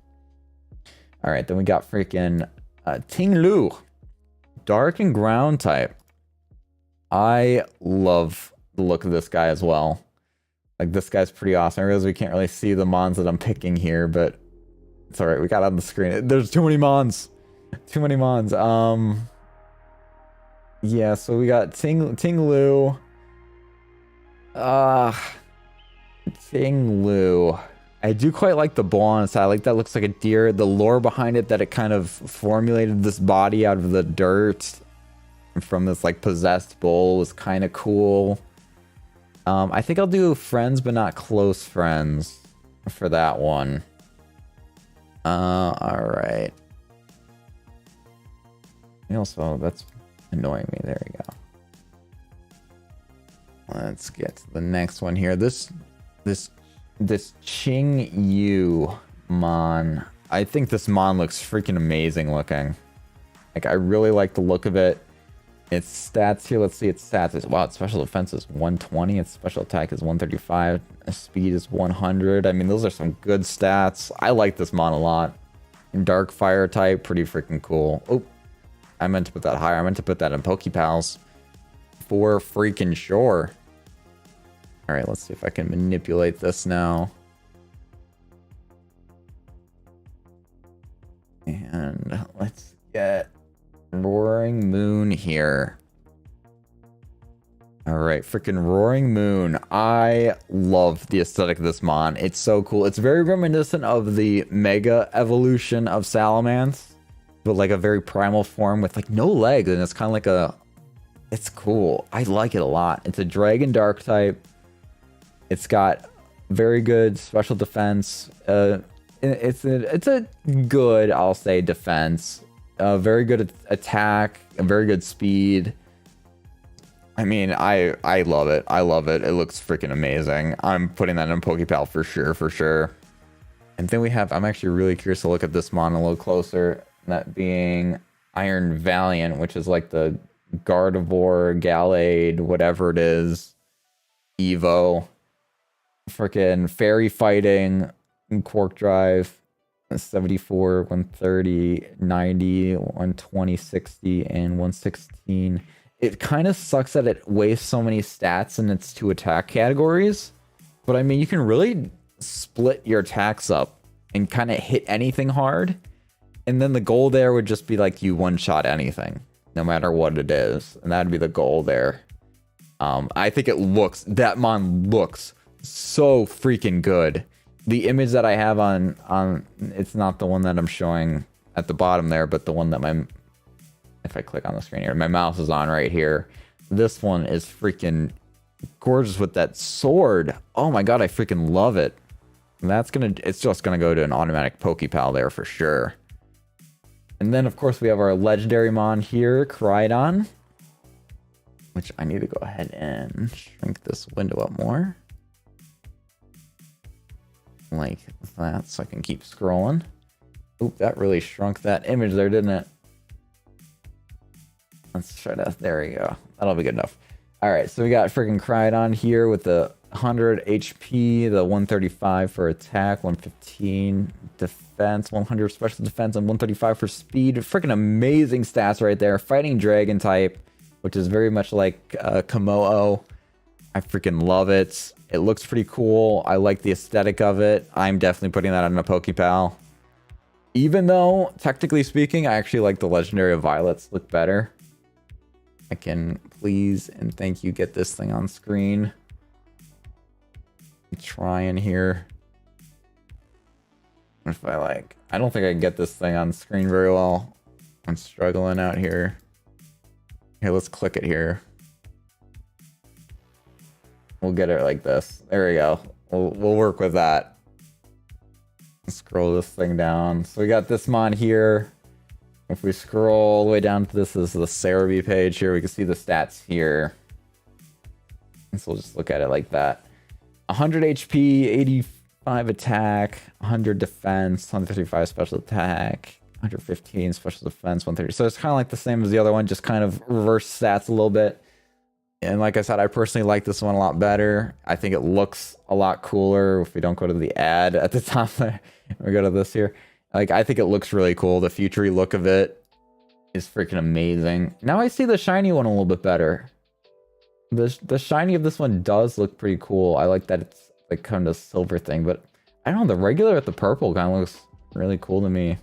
All right, then we got freaking Tinglu, dark and ground type. I love the look of this guy as well. Like, this guy's pretty awesome. I realize we can't really see the mons that I'm picking here, but it's all right. We got it on the screen. There's too many mons. Too many mons. Yeah, so we got Tinglu. Tinglu. I do quite like the bowl on its side. I like that looks like a deer. The lore behind it, that it kind of formulated this body out of the dirt from this like possessed bull, was kind of cool. I think I'll do friends but not close friends for that one. All right. Also, that's annoying me. There we go. Let's get to the next one here. This Ching Yu mon. I think this mon looks freaking amazing looking. Like, I really like the look of it. Its stats here, let's see its stats. Wow, its special defense is 120. Its special attack is 135. Its speed is 100. I mean, those are some good stats. I like this mon a lot. Dark fire type, pretty freaking cool. Oh, I meant to put that higher. I meant to put that in Pokepals for freaking sure. All right, let's see if I can manipulate this now. And let's get Roaring Moon here. All right, freaking Roaring Moon. I love the aesthetic of this mon. It's so cool. It's very reminiscent of the Mega evolution of Salamence, but like a very primal form with like no legs, and it's kind of like a... It's cool. I like it a lot. It's a Dragon Dark type. It's got very good special defense. It's a good, I'll say, defense. Very good attack. A very good speed. I mean, I love it. I love it. It looks freaking amazing. I'm putting that in Pokepal for sure, for sure. And then we have... I'm actually really curious to look at this mon a little closer. That being Iron Valiant, which is like the Gardevoir, Gallade, whatever it is, Evo. Freaking fairy fighting, Quark Drive, 74, 130, 90, 120, 60, and 116. It kind of sucks that it wastes so many stats in its two attack categories. But I mean, you can really split your attacks up and kind of hit anything hard. And then the goal there would just be like you one-shot anything, no matter what it is. And that'd be the goal there. I think it looks... That mon looks so freaking good. The image that I have on it's not the one that I'm showing at the bottom there, but the one that if I click on the screen here, my mouse is on right here. This one is freaking gorgeous with that sword. Oh my god, I freaking love it. And it's just gonna go to an automatic Pokepal there for sure. And then of course we have our legendary mon here, Crydon, which I need to go ahead and shrink this window up more. Like that, so I can keep scrolling. Oop, that really shrunk that image there, didn't it? Let's try to... There we go. That'll be good enough. All right, so we got freaking Crydon here with the 100 HP, the 135 for attack, 115 defense, 100 special defense, and 135 for speed. Freaking amazing stats right there. Fighting dragon type, which is very much like Komodo. I freaking love it. It looks pretty cool. I like the aesthetic of it. I'm definitely putting that on a Pokepal. Even though, technically speaking, I actually like the Legendary Violets look better. I can please and thank you get this thing on screen. I'm trying here. If I like, I don't think I can get this thing on screen very well. I'm struggling out here. Here, let's click it here. We'll get it like this. There we go. We'll work with that. Scroll this thing down. So we got this mon here. If we scroll all the way down to this is the Cerebi page here. We can see the stats here. And so we'll just look at it like that. 100 HP, 85 attack, 100 defense, 155 special attack, 115 special defense, 130. So it's kind of like the same as the other one, just kind of reverse stats a little bit. And like I said, I personally like this one a lot better. I think it looks a lot cooler if we don't go to the ad at the top. We go to this here. Like, I think it looks really cool. The futury look of it is freaking amazing. Now I see the shiny one a little bit better. The shiny of this one does look pretty cool. I like that it's like kind of silver thing, but I don't know, the regular with the purple kind of looks really cool to me. I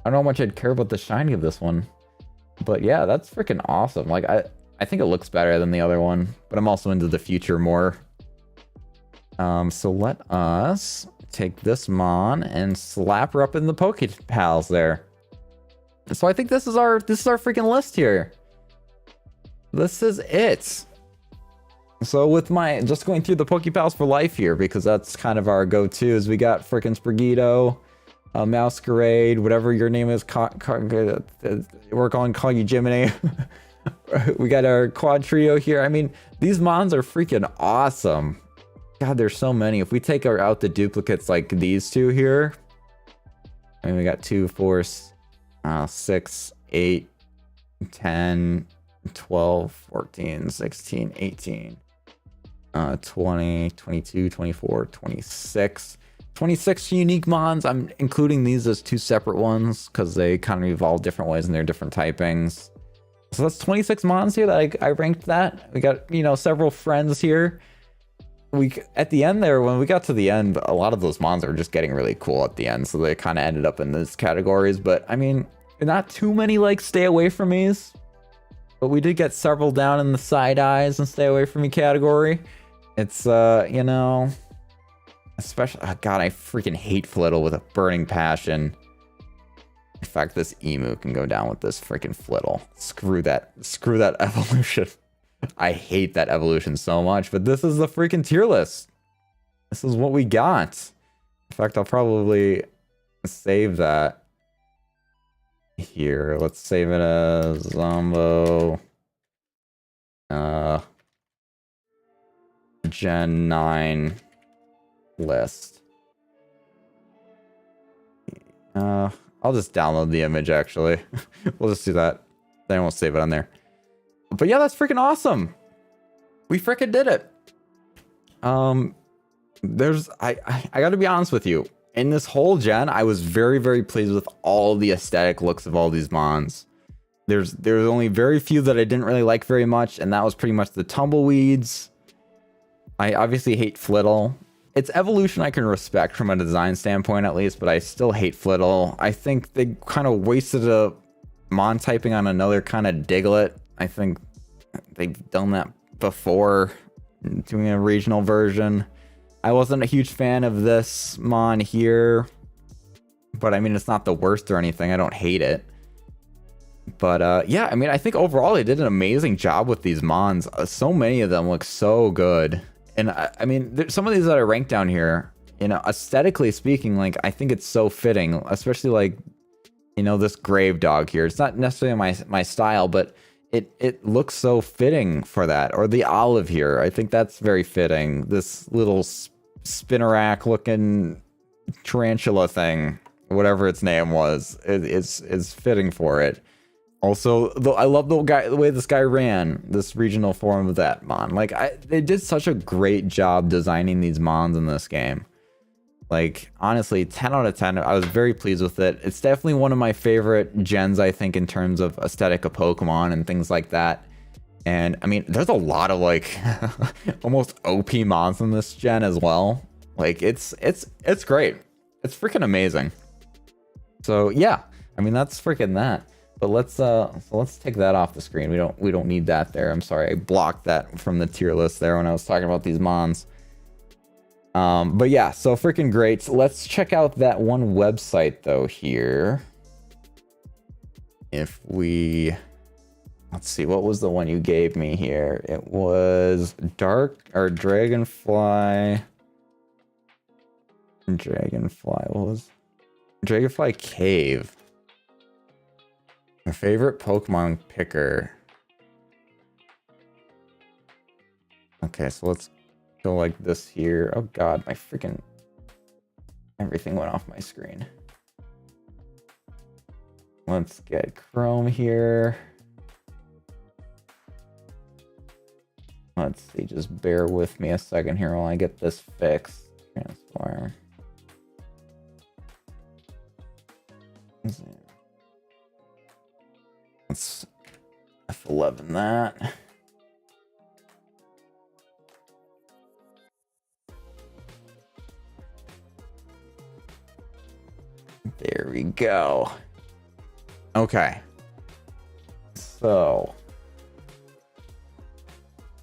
don't know how much I'd care about the shiny of this one, but yeah, that's freaking awesome. Like, I think it looks better than the other one, but I'm also into the future more. So let us take this mon and slap her up in the Pokepals there. So I think this is our freaking list here. This is it. So with my just going through the Pokepals for life here, because that's kind of our go-to, is we got freaking Sprigito, Masquerade, whatever your name is, we're calling you Jiminy. We got our quad trio here. I mean, these mons are freaking awesome. God, there's so many. If we take out the duplicates like these two here, I mean, we got 2, 4, 6, 8, 10, 12, 14, 16, 18, 20, 22, 24, 26. 26 unique mons. I'm including these as 2 separate ones because they kind of evolve different ways in their different typings. So that's 26 mons here that I ranked that. We got, you know, several friends here. At the end there, when we got to the end, a lot of those mons are just getting really cool at the end. So they kind of ended up in these categories. But I mean, not too many like stay away from me's. But we did get several down in the side eyes and stay away from me category. It's, you know, especially, oh God, I freaking hate Flittle with a burning passion. In fact, this emu can go down with this freaking Flittle. Screw that evolution. I hate that evolution so much, but this is the freaking tier list. This is what we got. In fact, I'll probably save that here. Let's save it as Zombo. Gen 9 list. I'll just download the image, actually. We'll just do that. Then we'll save it on there. But yeah, that's freaking awesome. We freaking did it. I gotta be honest with you. In this whole gen, I was very, very pleased with all the aesthetic looks of all these mons. There's only very few that I didn't really like very much, and that was pretty much the tumbleweeds. I obviously hate Flittle. Its evolution I can respect from a design standpoint at least, but I still hate Flittle. I think they kind of wasted a mon typing on another kind of Diglett. I think they've done that before, doing a regional version. I wasn't a huge fan of this mon here, but I mean, it's not the worst or anything. I don't hate it. But yeah, I mean, I think overall they did an amazing job with these mons. So many of them look so good. And I mean, some of these that I ranked down here, you know, aesthetically speaking, like, I think it's so fitting, especially like, you know, this grave dog here. It's not necessarily my style, but it looks so fitting for that. Or the olive here. I think that's very fitting. This little spinnerack looking tarantula thing, whatever its name was, is fitting for it. Also, I love the way this guy ran, this regional form of that mon. Like, they did such a great job designing these mons in this game. Like, honestly, 10 out of 10. I was very pleased with it. It's definitely one of my favorite gens, I think, in terms of aesthetic of Pokemon and things like that. And, I mean, there's a lot of, like, almost OP mons in this gen as well. Like, it's great. It's freaking amazing. So, yeah. I mean, that's freaking that. But let's take that off the screen. We don't need that there. I'm sorry, I blocked that from the tier list there when I was talking about these mons. But yeah, so freaking great. Let's check out that one website though here. If we, let's see, what was the one you gave me here? It was Dragonfly, what was Dragonfly Cave. My favorite Pokemon picker. Okay, so let's go like this here. Oh god, my freaking everything went off my screen. Let's get Chrome here. Let's see, just bear with me a second here while I get this fixed. Transform. Let's F11 that. There we go. Okay. So,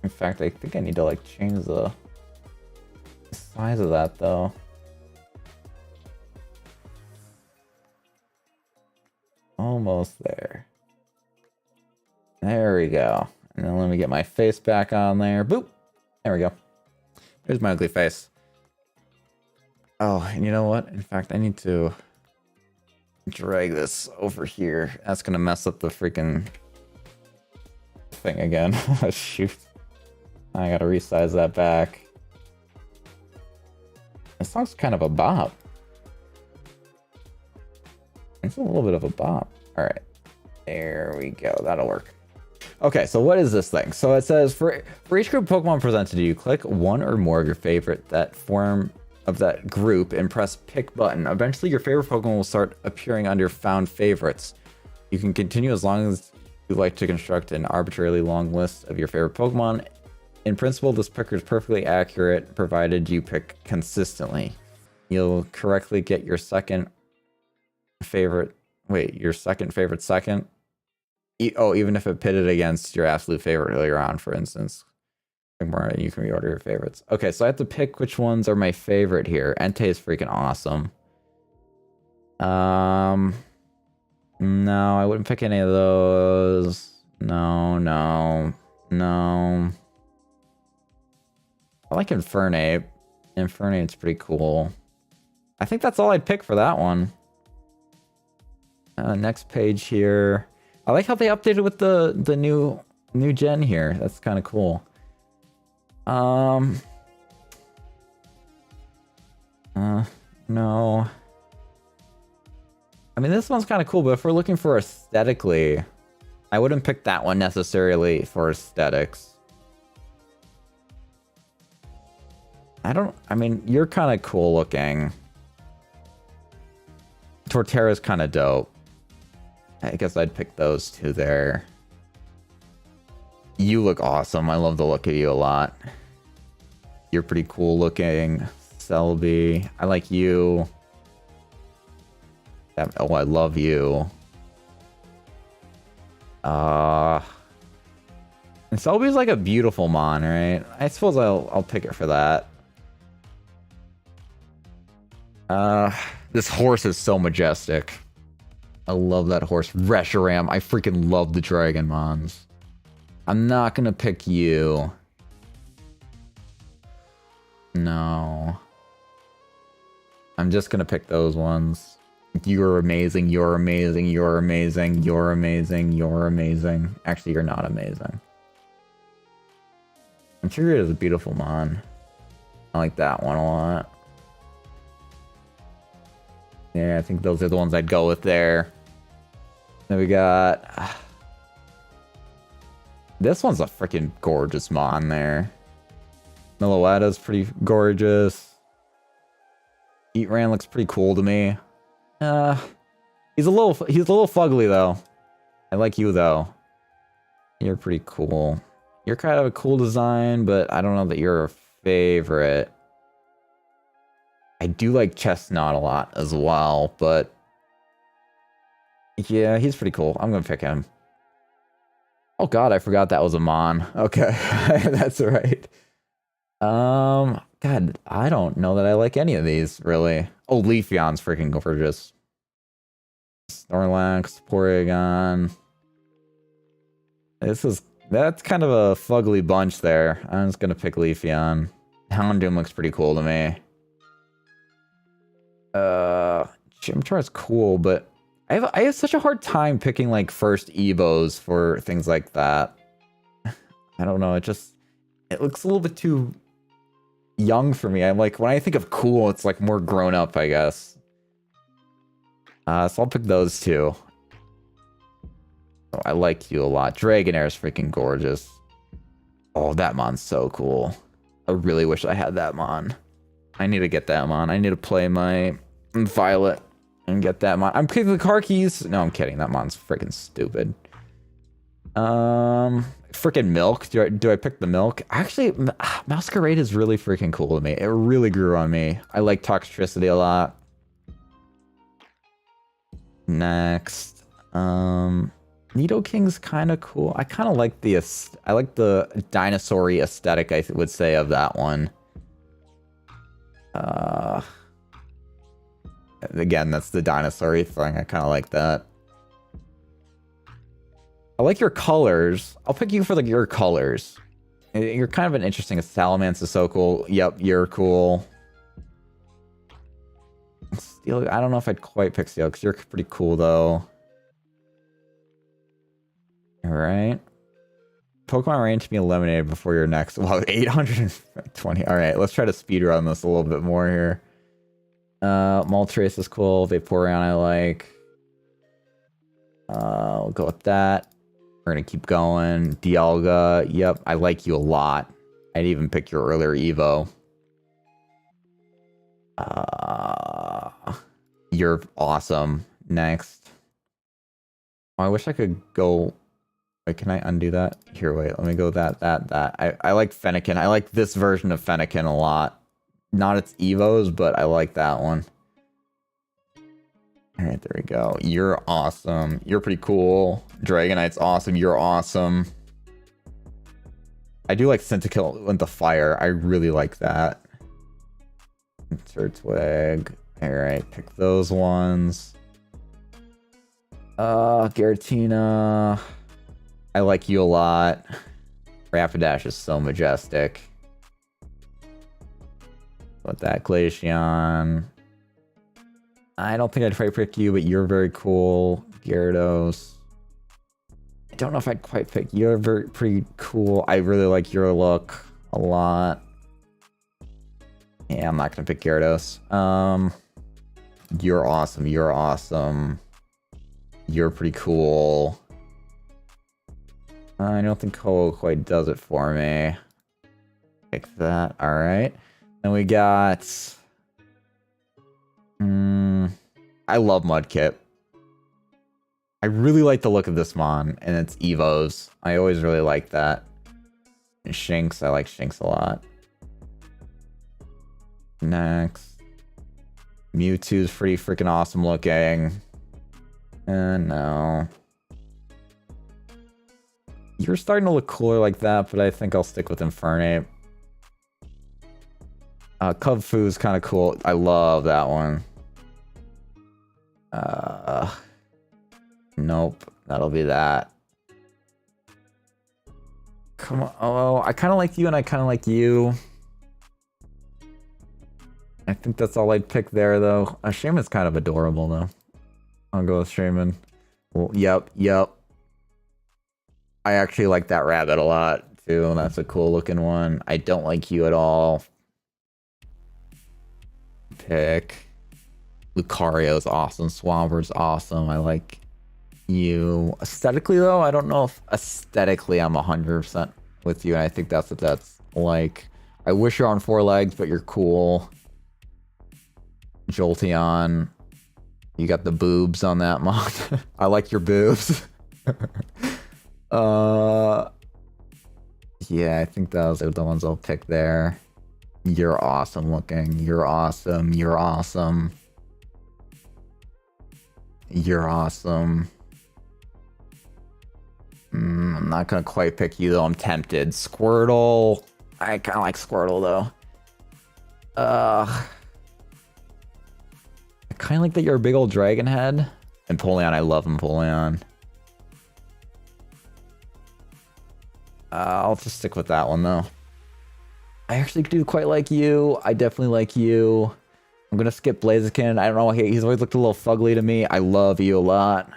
in fact, I think I need to like change the size of that though. Almost there. There we go. And then let me get my face back on there. Boop. There we go. Here's my ugly face. Oh, and you know what? In fact, I need to drag this over here. That's gonna mess up the freaking thing again. Shoot. I gotta resize that back. This song's kind of a bop. It's a little bit of a bop. All right. There we go. That'll work. Okay, so what is this thing? So it says, for each group Pokemon presented to you, click one or more of your favorite that form of that group and press pick button. Eventually, your favorite Pokemon will start appearing under found favorites. You can continue as long as you like to construct an arbitrarily long list of your favorite Pokemon. In principle, this picker is perfectly accurate, provided you pick consistently. You'll correctly get your second favorite second. Oh, even if it pitted against your absolute favorite earlier on, for instance. You can reorder your favorites. Okay, so I have to pick which ones are my favorite here. Entei is freaking awesome. No, I wouldn't pick any of those. No. I like Infernape. Infernape's pretty cool. I think that's all I'd pick for that one. Next page here. I like how they updated with the new gen here. That's kind of cool. No. I mean, this one's kind of cool, but if we're looking for aesthetically, I wouldn't pick that one necessarily for aesthetics. I mean, you're kind of cool looking. Torterra's kind of dope. I guess I'd pick those two there. You look awesome. I love the look of you a lot. You're pretty cool looking. Selby. I like you. Oh, I love you. And Selby's like a beautiful mon, right? I suppose I'll pick it for that. This horse is so majestic. I love that horse. Reshiram. I freaking love the Dragon Mons. I'm not gonna pick you. No. I'm just gonna pick those ones. You're amazing, you're amazing, you're amazing, you're amazing, you're amazing. Actually, you're not amazing. Interior is a beautiful mon. I like that one a lot. Yeah, I think those are the ones I'd go with there. Then we got... This one's a freaking gorgeous mon there. Millowetta's pretty gorgeous. Eatran looks pretty cool to me. He's a little fugly though. I like you though. You're pretty cool. You're kind of a cool design, but I don't know that you're a favorite. I do like Chestnut a lot as well, but yeah, he's pretty cool. I'm gonna pick him. Oh god, I forgot that was a mon. Okay, that's right. God, I don't know that I like any of these, really. Oh, Leafeon's freaking gorgeous. Snorlax, Porygon. That's kind of a fugly bunch there. I'm just gonna pick Leafeon. Houndoom looks pretty cool to me. Chimchar's cool, but I have such a hard time picking like first Evos for things like that. I don't know, it looks a little bit too young for me. I'm like, when I think of cool, it's like more grown up, I guess. So I'll pick those two. Oh, I like you a lot. Dragonair is freaking gorgeous. Oh, that Mon's so cool. I really wish I had that Mon. I need to get that Mon. I need to play my Violet and get that Mon. I'm picking the car keys. No, I'm kidding. That Mon's freaking stupid. Freaking Milk. Do I pick the Milk? Actually, Masquerade is really freaking cool to me. It really grew on me. I like Toxtricity a lot. Next, Nidoking's kind of cool. I kind of like the dinosaur-y aesthetic, I would say, of that one. Again, that's the dinosaur-y thing. I kind of like that. I like your colors. I'll pick you for like your colors. You're kind of an interesting. Salamence is so cool. Yep, you're cool. Steel. I don't know if I'd quite pick Steel because you're pretty cool though. All right. Pokemon range to be eliminated before your next. Well, 820. All right, let's try to speedrun this a little bit more here. Moltres is cool. Vaporeon I like. We'll go with that. We're gonna keep going. Dialga. Yep, I like you a lot. I'd even pick your earlier Evo. You're awesome. Next. Oh, I wish I could go. Wait, can I undo that? Here, wait. Let me go that. I like Fennekin. I like this version of Fennekin a lot. Not its Evos, but I like that one. All right, there we go. You're awesome. You're pretty cool. Dragonite's awesome. You're awesome. I do like Cyndaquil with the fire. I really like that. Turtwig. All right, pick those ones. Giratina. I like you a lot. Rapidash is so majestic. With that Glaceon. I don't think I'd quite pick you, but you're very cool. Gyarados. I don't know if I'd quite pick you. You're pretty cool. I really like your look a lot. Yeah, I'm not gonna pick Gyarados. You're awesome. You're awesome. You're pretty cool. I don't think Ho quite does it for me. Pick that. All right. Then we got. I love Mudkip. I really like the look of this Mon and its Evos. I always really like that. And Shinx, I like Shinx a lot. Next. Mewtwo's pretty freaking awesome looking. No. You're starting to look cooler like that, but I think I'll stick with Infernape. Kubfu's kind of cool. I love that one. Nope. That'll be that. Come on. Oh, I kind of like you and I kind of like you. I think that's all I'd pick there, though. Shaman's kind of adorable, though. I'll go with Shaman. Well, yep. I actually like that rabbit a lot, too. That's a cool looking one. I don't like you at all. Pick. Lucario's awesome. Swabber's awesome. I like you. Aesthetically, though, I don't know if aesthetically I'm 100% with you. And I think that's what that's like. I wish you're on 4 legs, but you're cool. Jolteon. You got the boobs on that mod. I like your boobs. Yeah, I think those are the ones I'll pick there. You're awesome looking. You're awesome. You're awesome. You're awesome. I'm not gonna quite pick you though. I'm tempted. Squirtle. I kind of like Squirtle though. I kind of like that you're a big old dragon head. Empoleon, I love Empoleon. I'll just stick with that one, though. I actually do quite like you. I definitely like you. I'm gonna skip Blaziken. I don't know. He's always looked a little fugly to me. I love you a lot.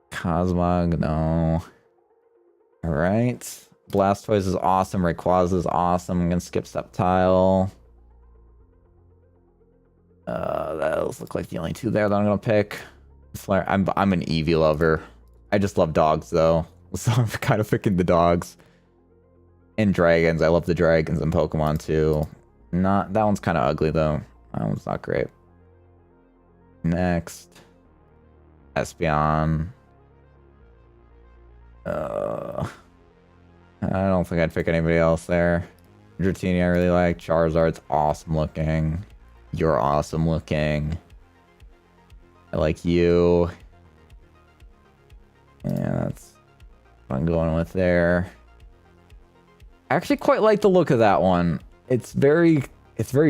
Cosmog, no. Alright. Blastoise is awesome. Rayquaza is awesome. I'm gonna skip Sceptile. Those look like the only two there that I'm gonna pick. Flare. I'm an Eevee lover. I just love dogs though. So I'm kind of picking the dogs. And dragons. I love the dragons in Pokemon too. Not that one's kind of ugly though. That one's not great. Next. Espeon. I don't think I'd pick anybody else there. Dratini I really like. Charizard's awesome looking. You're awesome looking. I like you. Yeah, that's what I'm going with there. I actually quite like the look of that one. It's very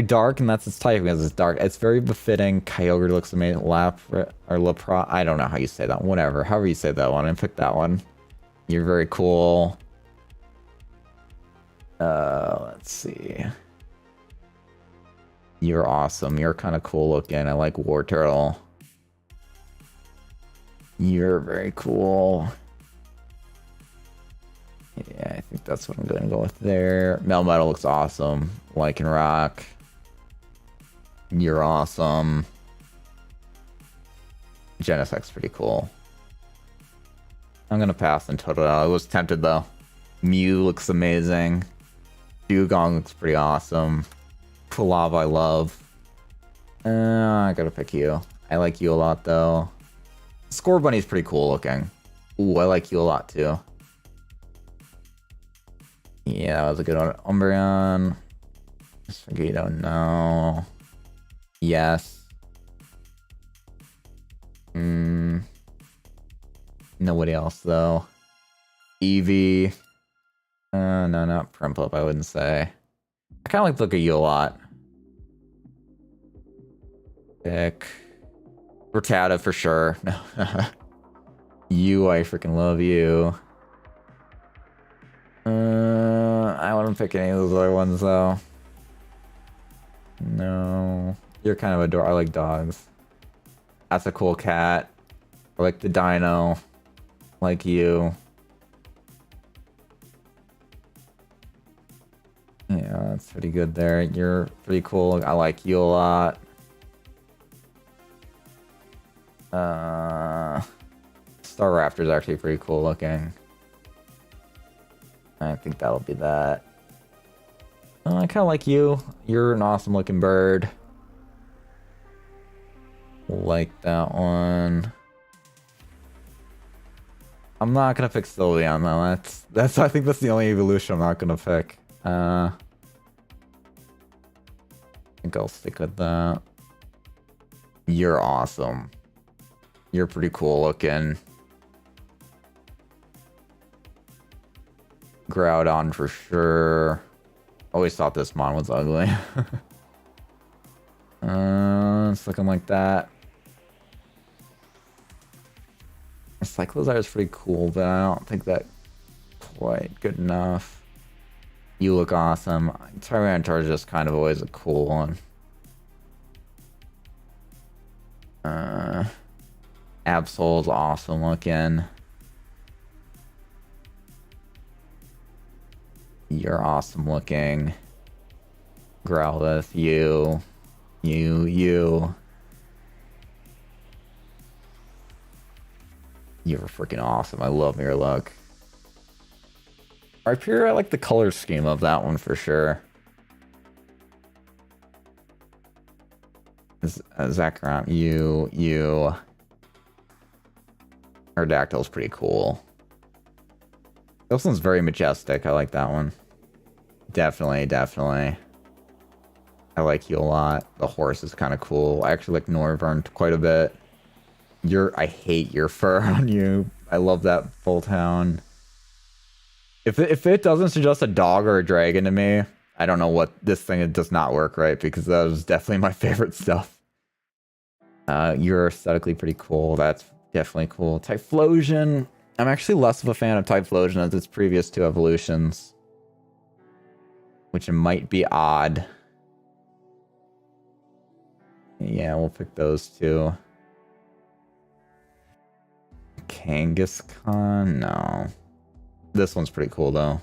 dark, and that's its type because it's dark. It's very befitting. Kyogre looks amazing. Lapra. I don't know how you say that. Whatever. However you say that one. I picked that one. You're very cool. Let's see. You're awesome. You're kind of cool looking. I like War Turtle. You're very cool. Yeah, I think that's what I'm going to go with there. Melmetal looks awesome. Lycanroc. You're awesome. Genesec's pretty cool. I'm going to pass on Totodile. I was tempted though. Mew looks amazing. Dugong looks pretty awesome. Pulava I love. I gotta pick you. I like you a lot though. Scorbunny's pretty cool looking. Ooh, I like you a lot too. Yeah, that was a good one. Umbreon. Spaghetto, no. Yes. Nobody else though. Eevee. No, not Prinplup, I wouldn't say. I kind of like the look of you a lot. Pick. Rattata for sure. You, I freaking love you. I wouldn't pick any of those other ones though. No. You're kind of adorable. I like dogs. That's a cool cat. I like the dino. Like you. Yeah, that's pretty good there. You're pretty cool. I like you a lot. Staraptor's actually pretty cool looking. I think that'll be that. I kind of like you. You're an awesome looking bird. Like that one. I'm not gonna pick Sylveon though. That's I think that's the only evolution I'm not gonna pick. I think I'll stick with that. You're awesome. You're pretty cool looking. Groudon for sure. Always thought this mon was ugly. It's looking like that. Cyclozar is pretty cool, but I don't think that quite good enough. You look awesome. Tyranitar is just kind of always a cool one. Absol's awesome looking. You're awesome looking. Growlithe, you. You're freaking awesome. I love your look. Rhyperior, I like the color scheme of that one for sure. Zekrom, you. Aerodactyl's pretty cool. This one's very majestic. I like that one. Definitely. I like you a lot. The horse is kind of cool. I actually like Noivern quite a bit. I hate your fur on you. I love that Voltown. If it doesn't suggest a dog or a dragon to me, I don't know what this thing, it does not work right, because that was definitely my favorite stuff. You're aesthetically pretty cool. That's definitely cool. Typhlosion. I'm actually less of a fan of Typhlosion as its previous two evolutions, which might be odd. Yeah, we'll pick those two. Kangaskhan? No. This one's pretty cool, though.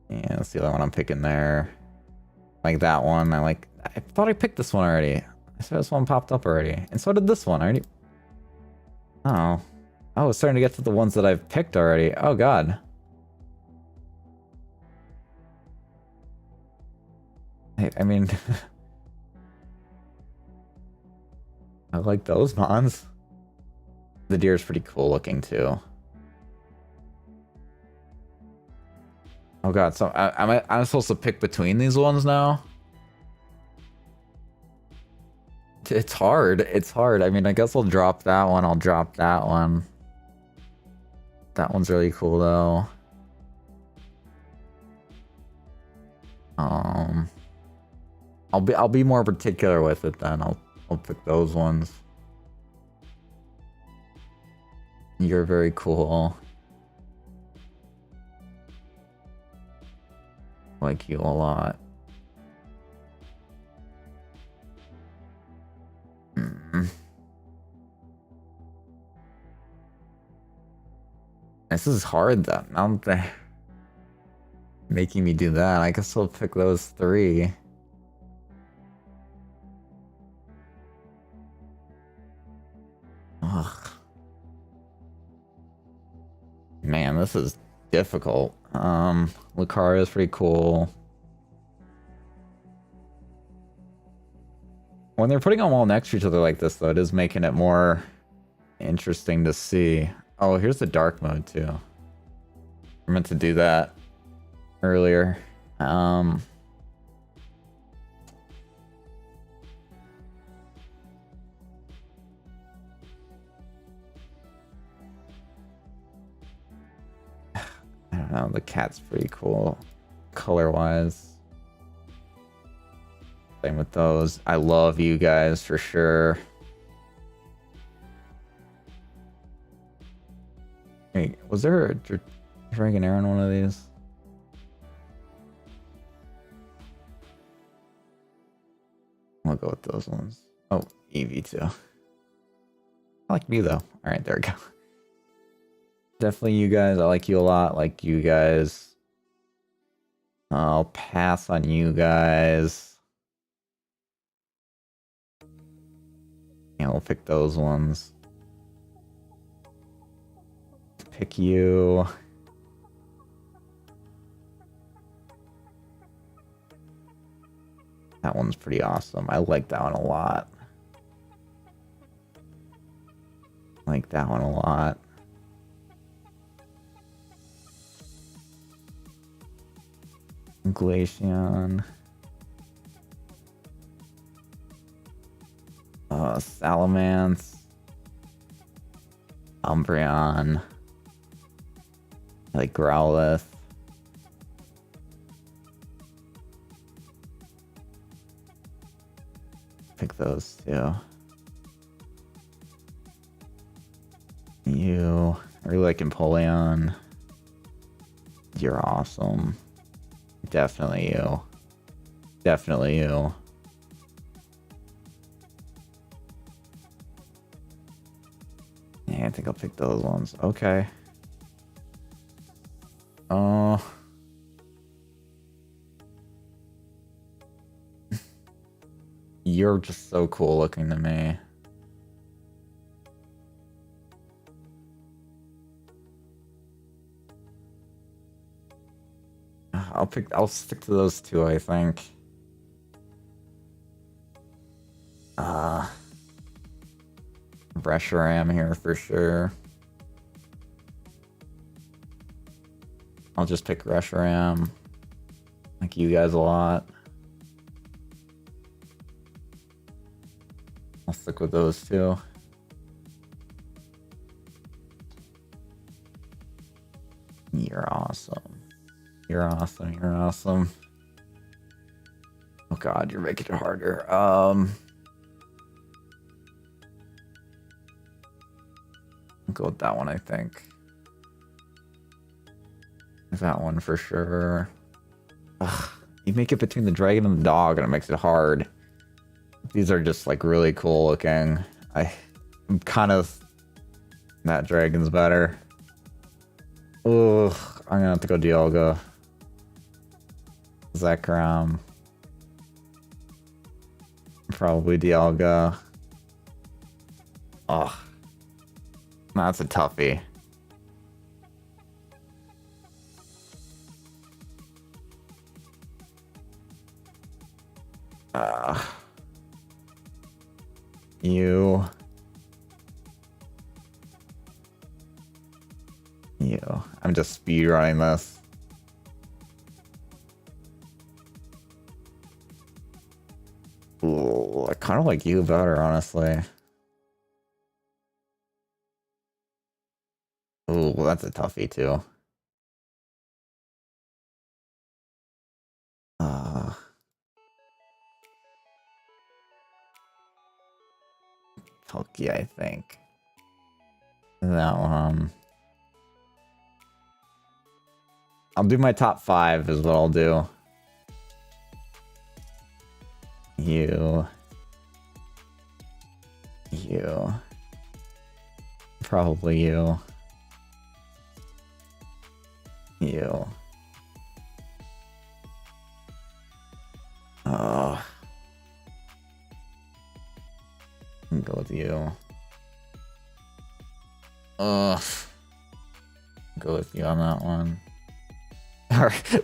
Yeah, that's the other one I'm picking there. Like that one. I thought I picked this one already. I saw this one popped up already. And so did this one. I already... Oh. I was starting to get to the ones that I've picked already. Oh, God. I mean... I like those mons. The deer's pretty cool looking, too. Oh, God. So I'm supposed to pick between these ones now? It's hard. It's hard. I mean, I guess I'll drop that one. I'll drop that one. That one's really cool, though. I'll be more particular with it then. I'll pick those ones. You're very cool. Like you a lot. This is hard though. Now they're making me do that. I guess I'll pick those three. Ugh. Man, this is difficult. Lucario is pretty cool. When they're putting them all next to each other like this, though, it is making it more interesting to see. Oh, here's the dark mode, too. I meant to do that earlier. I don't know, the cat's pretty cool color-wise. Same with those. I love you guys for sure. Hey, was there a Dragonair in one of these? I'll go with those ones. Oh, EV2. I like me though. Alright, there we go. Definitely you guys. I like you a lot. Like you guys. I'll pass on you guys. Yeah, we'll pick those ones. Pick you. That one's pretty awesome. I like that one a lot. Like that one a lot. Glaceon. Salamence. Umbreon. I like Growlithe. Pick those two. You. I really like Empoleon. You're awesome. Definitely you. Definitely you. Yeah, I think I'll pick those ones. Okay. You're just so cool looking to me. I'll stick to those two, I think. Reshiram here for sure. I'll just pick Reshiram. Like you guys a lot. I'll stick with those two. You're awesome. You're awesome. You're awesome. Oh god, you're making it harder. I'll go with that one, I think. That one for sure. Ugh, you make it between the dragon and the dog, and it makes it hard. These are just like really cool looking. I'm kind of that dragon's better. Ugh, I'm gonna have to go Dialga. Zekrom. Probably Dialga. Ugh. That's a toughie. You. I'm just speed running this. Ooh, I kind of like you better, honestly. Ooh, that's a toughie too. Pokey, I think. That one. I'll do my top 5 is what I'll do. You. Probably you. Oh. I'll go with you. Ugh. Go with you on that one.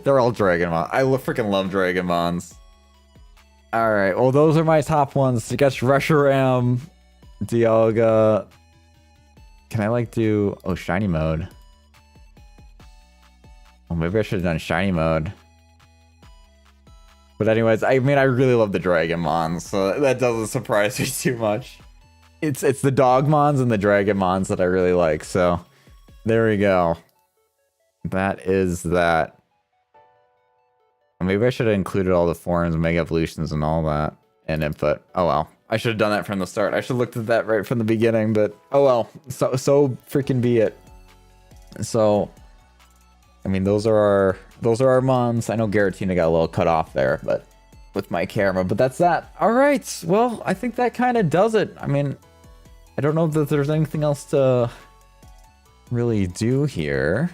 They're all Dragonmon. I freaking love Dragonmons. Alright, well those are my top ones. I guess Reshiram, Dialga. Can I like do... Oh, Shiny Mode. Oh, maybe I should have done Shiny Mode. But anyways, I mean, I really love the Dragonmons, so that doesn't surprise me too much. It's the Dogmons and the Dragonmons that I really like, so there we go. That is that. Maybe I should have included all the forms, Mega Evolutions, and all that in it, but oh well. I should have done that from the start. I should have looked at that right from the beginning, but oh well. So freaking be it. So, I mean, those are our mons. I know Garatina got a little cut off there, but with my camera, but that's that. All right. Well, I think that kind of does it. I mean, I don't know that there's anything else to really do here.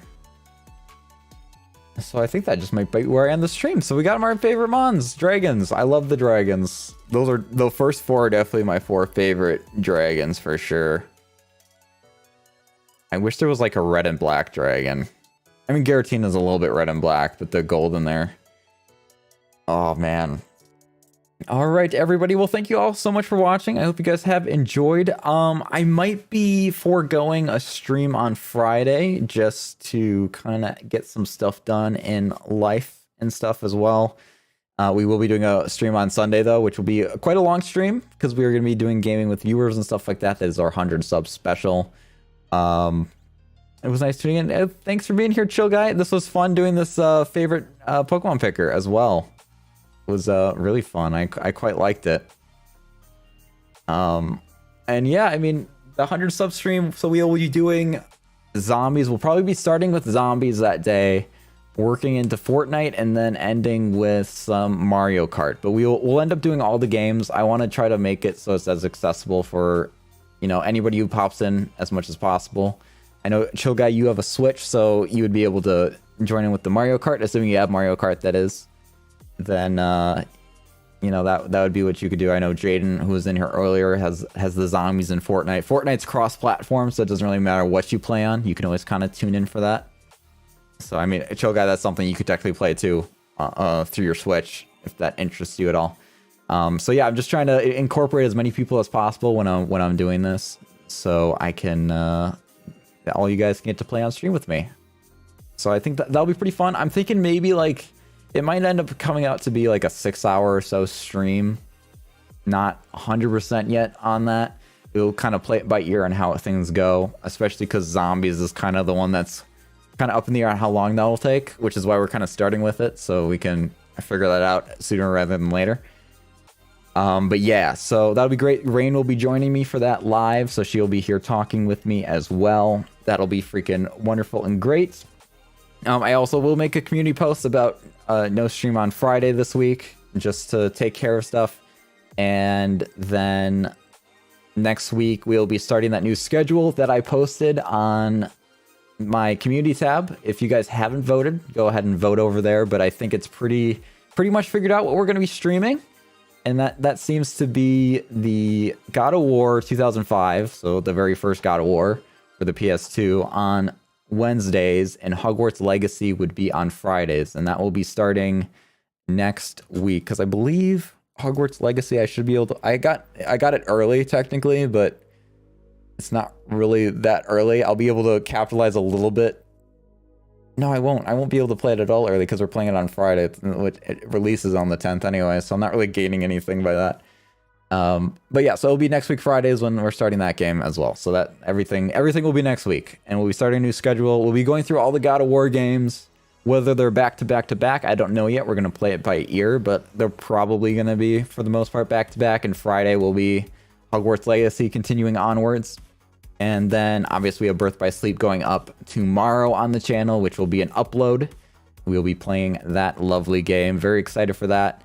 So I think that just might be where I end the stream. So we got our favorite mons, dragons. I love the dragons. Those are the first 4 are definitely my 4 favorite dragons for sure. I wish there was like a red and black dragon. I mean, Garatina's a little bit red and black, but the gold in there. Oh man. All right, everybody. Well, thank you all so much for watching. I hope you guys have enjoyed. I might be foregoing a stream on Friday just to kind of get some stuff done in life and stuff as well. We will be doing a stream on Sunday though, which will be quite a long stream because we are going to be doing gaming with viewers and stuff like that. That is our 100 subs special. It was nice tuning in. Thanks for being here, Chill Guy. This was fun doing this favorite Pokemon picker as well. It was really fun. I quite liked it. And yeah, I mean, the 100 sub stream, so we will be doing zombies. We'll probably be starting with zombies that day, working into Fortnite, and then ending with some Mario Kart. But we'll end up doing all the games. I want to try to make it so it's as accessible for, you know, anybody who pops in as much as possible. I know, Chill Guy, you have a Switch, so you would be able to join in with the Mario Kart, assuming you have Mario Kart, that is. Then you know, that would be what you could do. I know Jaden, who was in here earlier, has the zombies in Fortnite. Fortnite's cross-platform, so it doesn't really matter what you play on. You can always kind of tune in for that. So I mean, Chill Guy, that's something you could technically play too through your Switch if that interests you at all. So yeah, I'm just trying to incorporate as many people as possible when I'm doing this, so I can all you guys can get to play on stream with me. So I think that'll be pretty fun. I'm thinking maybe like it might end up coming out to be like a 6-hour or so stream. Not 100% yet on that. We'll kind of play it by ear on how things go, especially because zombies is kind of the one that's kind of up in the air on how long that will take, which is why we're kind of starting with it, so we can figure that out sooner rather than later. But yeah, so that'll be great. Rain will be joining me for that live, so she'll be here talking with me as well. That'll be freaking wonderful and great. I also will make a community post about no stream on Friday this week, just to take care of stuff. And then next week, we'll be starting that new schedule that I posted on my community tab. If you guys haven't voted, go ahead and vote over there. But I think it's pretty much figured out what we're going to be streaming. And that seems to be the God of War 2005, so the very first God of War for the PS2 on Wednesdays, and Hogwarts Legacy would be on Fridays. And that will be starting next week, because I believe Hogwarts Legacy I should be able to... I got it early, technically, but it's not really that early. I'll be able to capitalize a little bit. No, I won't. I won't be able to play it at all early because we're playing it on Friday. It releases on the 10th anyway, so I'm not really gaining anything by that. But yeah, so it'll be next week Fridays when we're starting that game as well. So that everything will be next week, and we'll be starting a new schedule. We'll be going through all the God of War games, whether they're back to back to back. I don't know yet. We're gonna play it by ear, but they're probably gonna be for the most part back to back. And Friday will be Hogwarts Legacy continuing onwards. And then, obviously, we have Birth by Sleep going up tomorrow on the channel, which will be an upload. We'll be playing that lovely game. Very excited for that.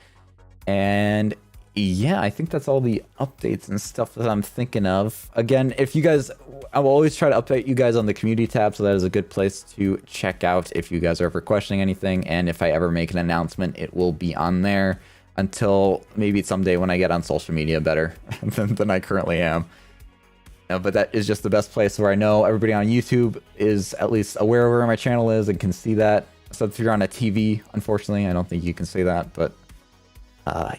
And yeah, I think that's all the updates and stuff that I'm thinking of. Again, if you guys... I will always try to update you guys on the community tab, so that is a good place to check out if you guys are ever questioning anything. And if I ever make an announcement, it will be on there until maybe someday when I get on social media better than I currently am. But that is just the best place where I know everybody on YouTube is at least aware of where my channel is and can see that. So if you're on a TV, unfortunately, I don't think you can see that, but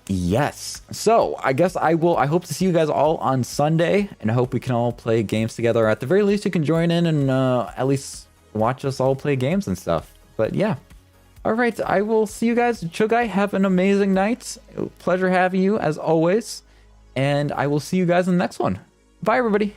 yes. So I guess I hope to see you guys all on Sunday, and I hope we can all play games together. At the very least, you can join in and at least watch us all play games and stuff. But yeah. All right, I will see you guys. Chugai, have an amazing night. Pleasure having you as always. And I will see you guys in the next one. Bye, everybody.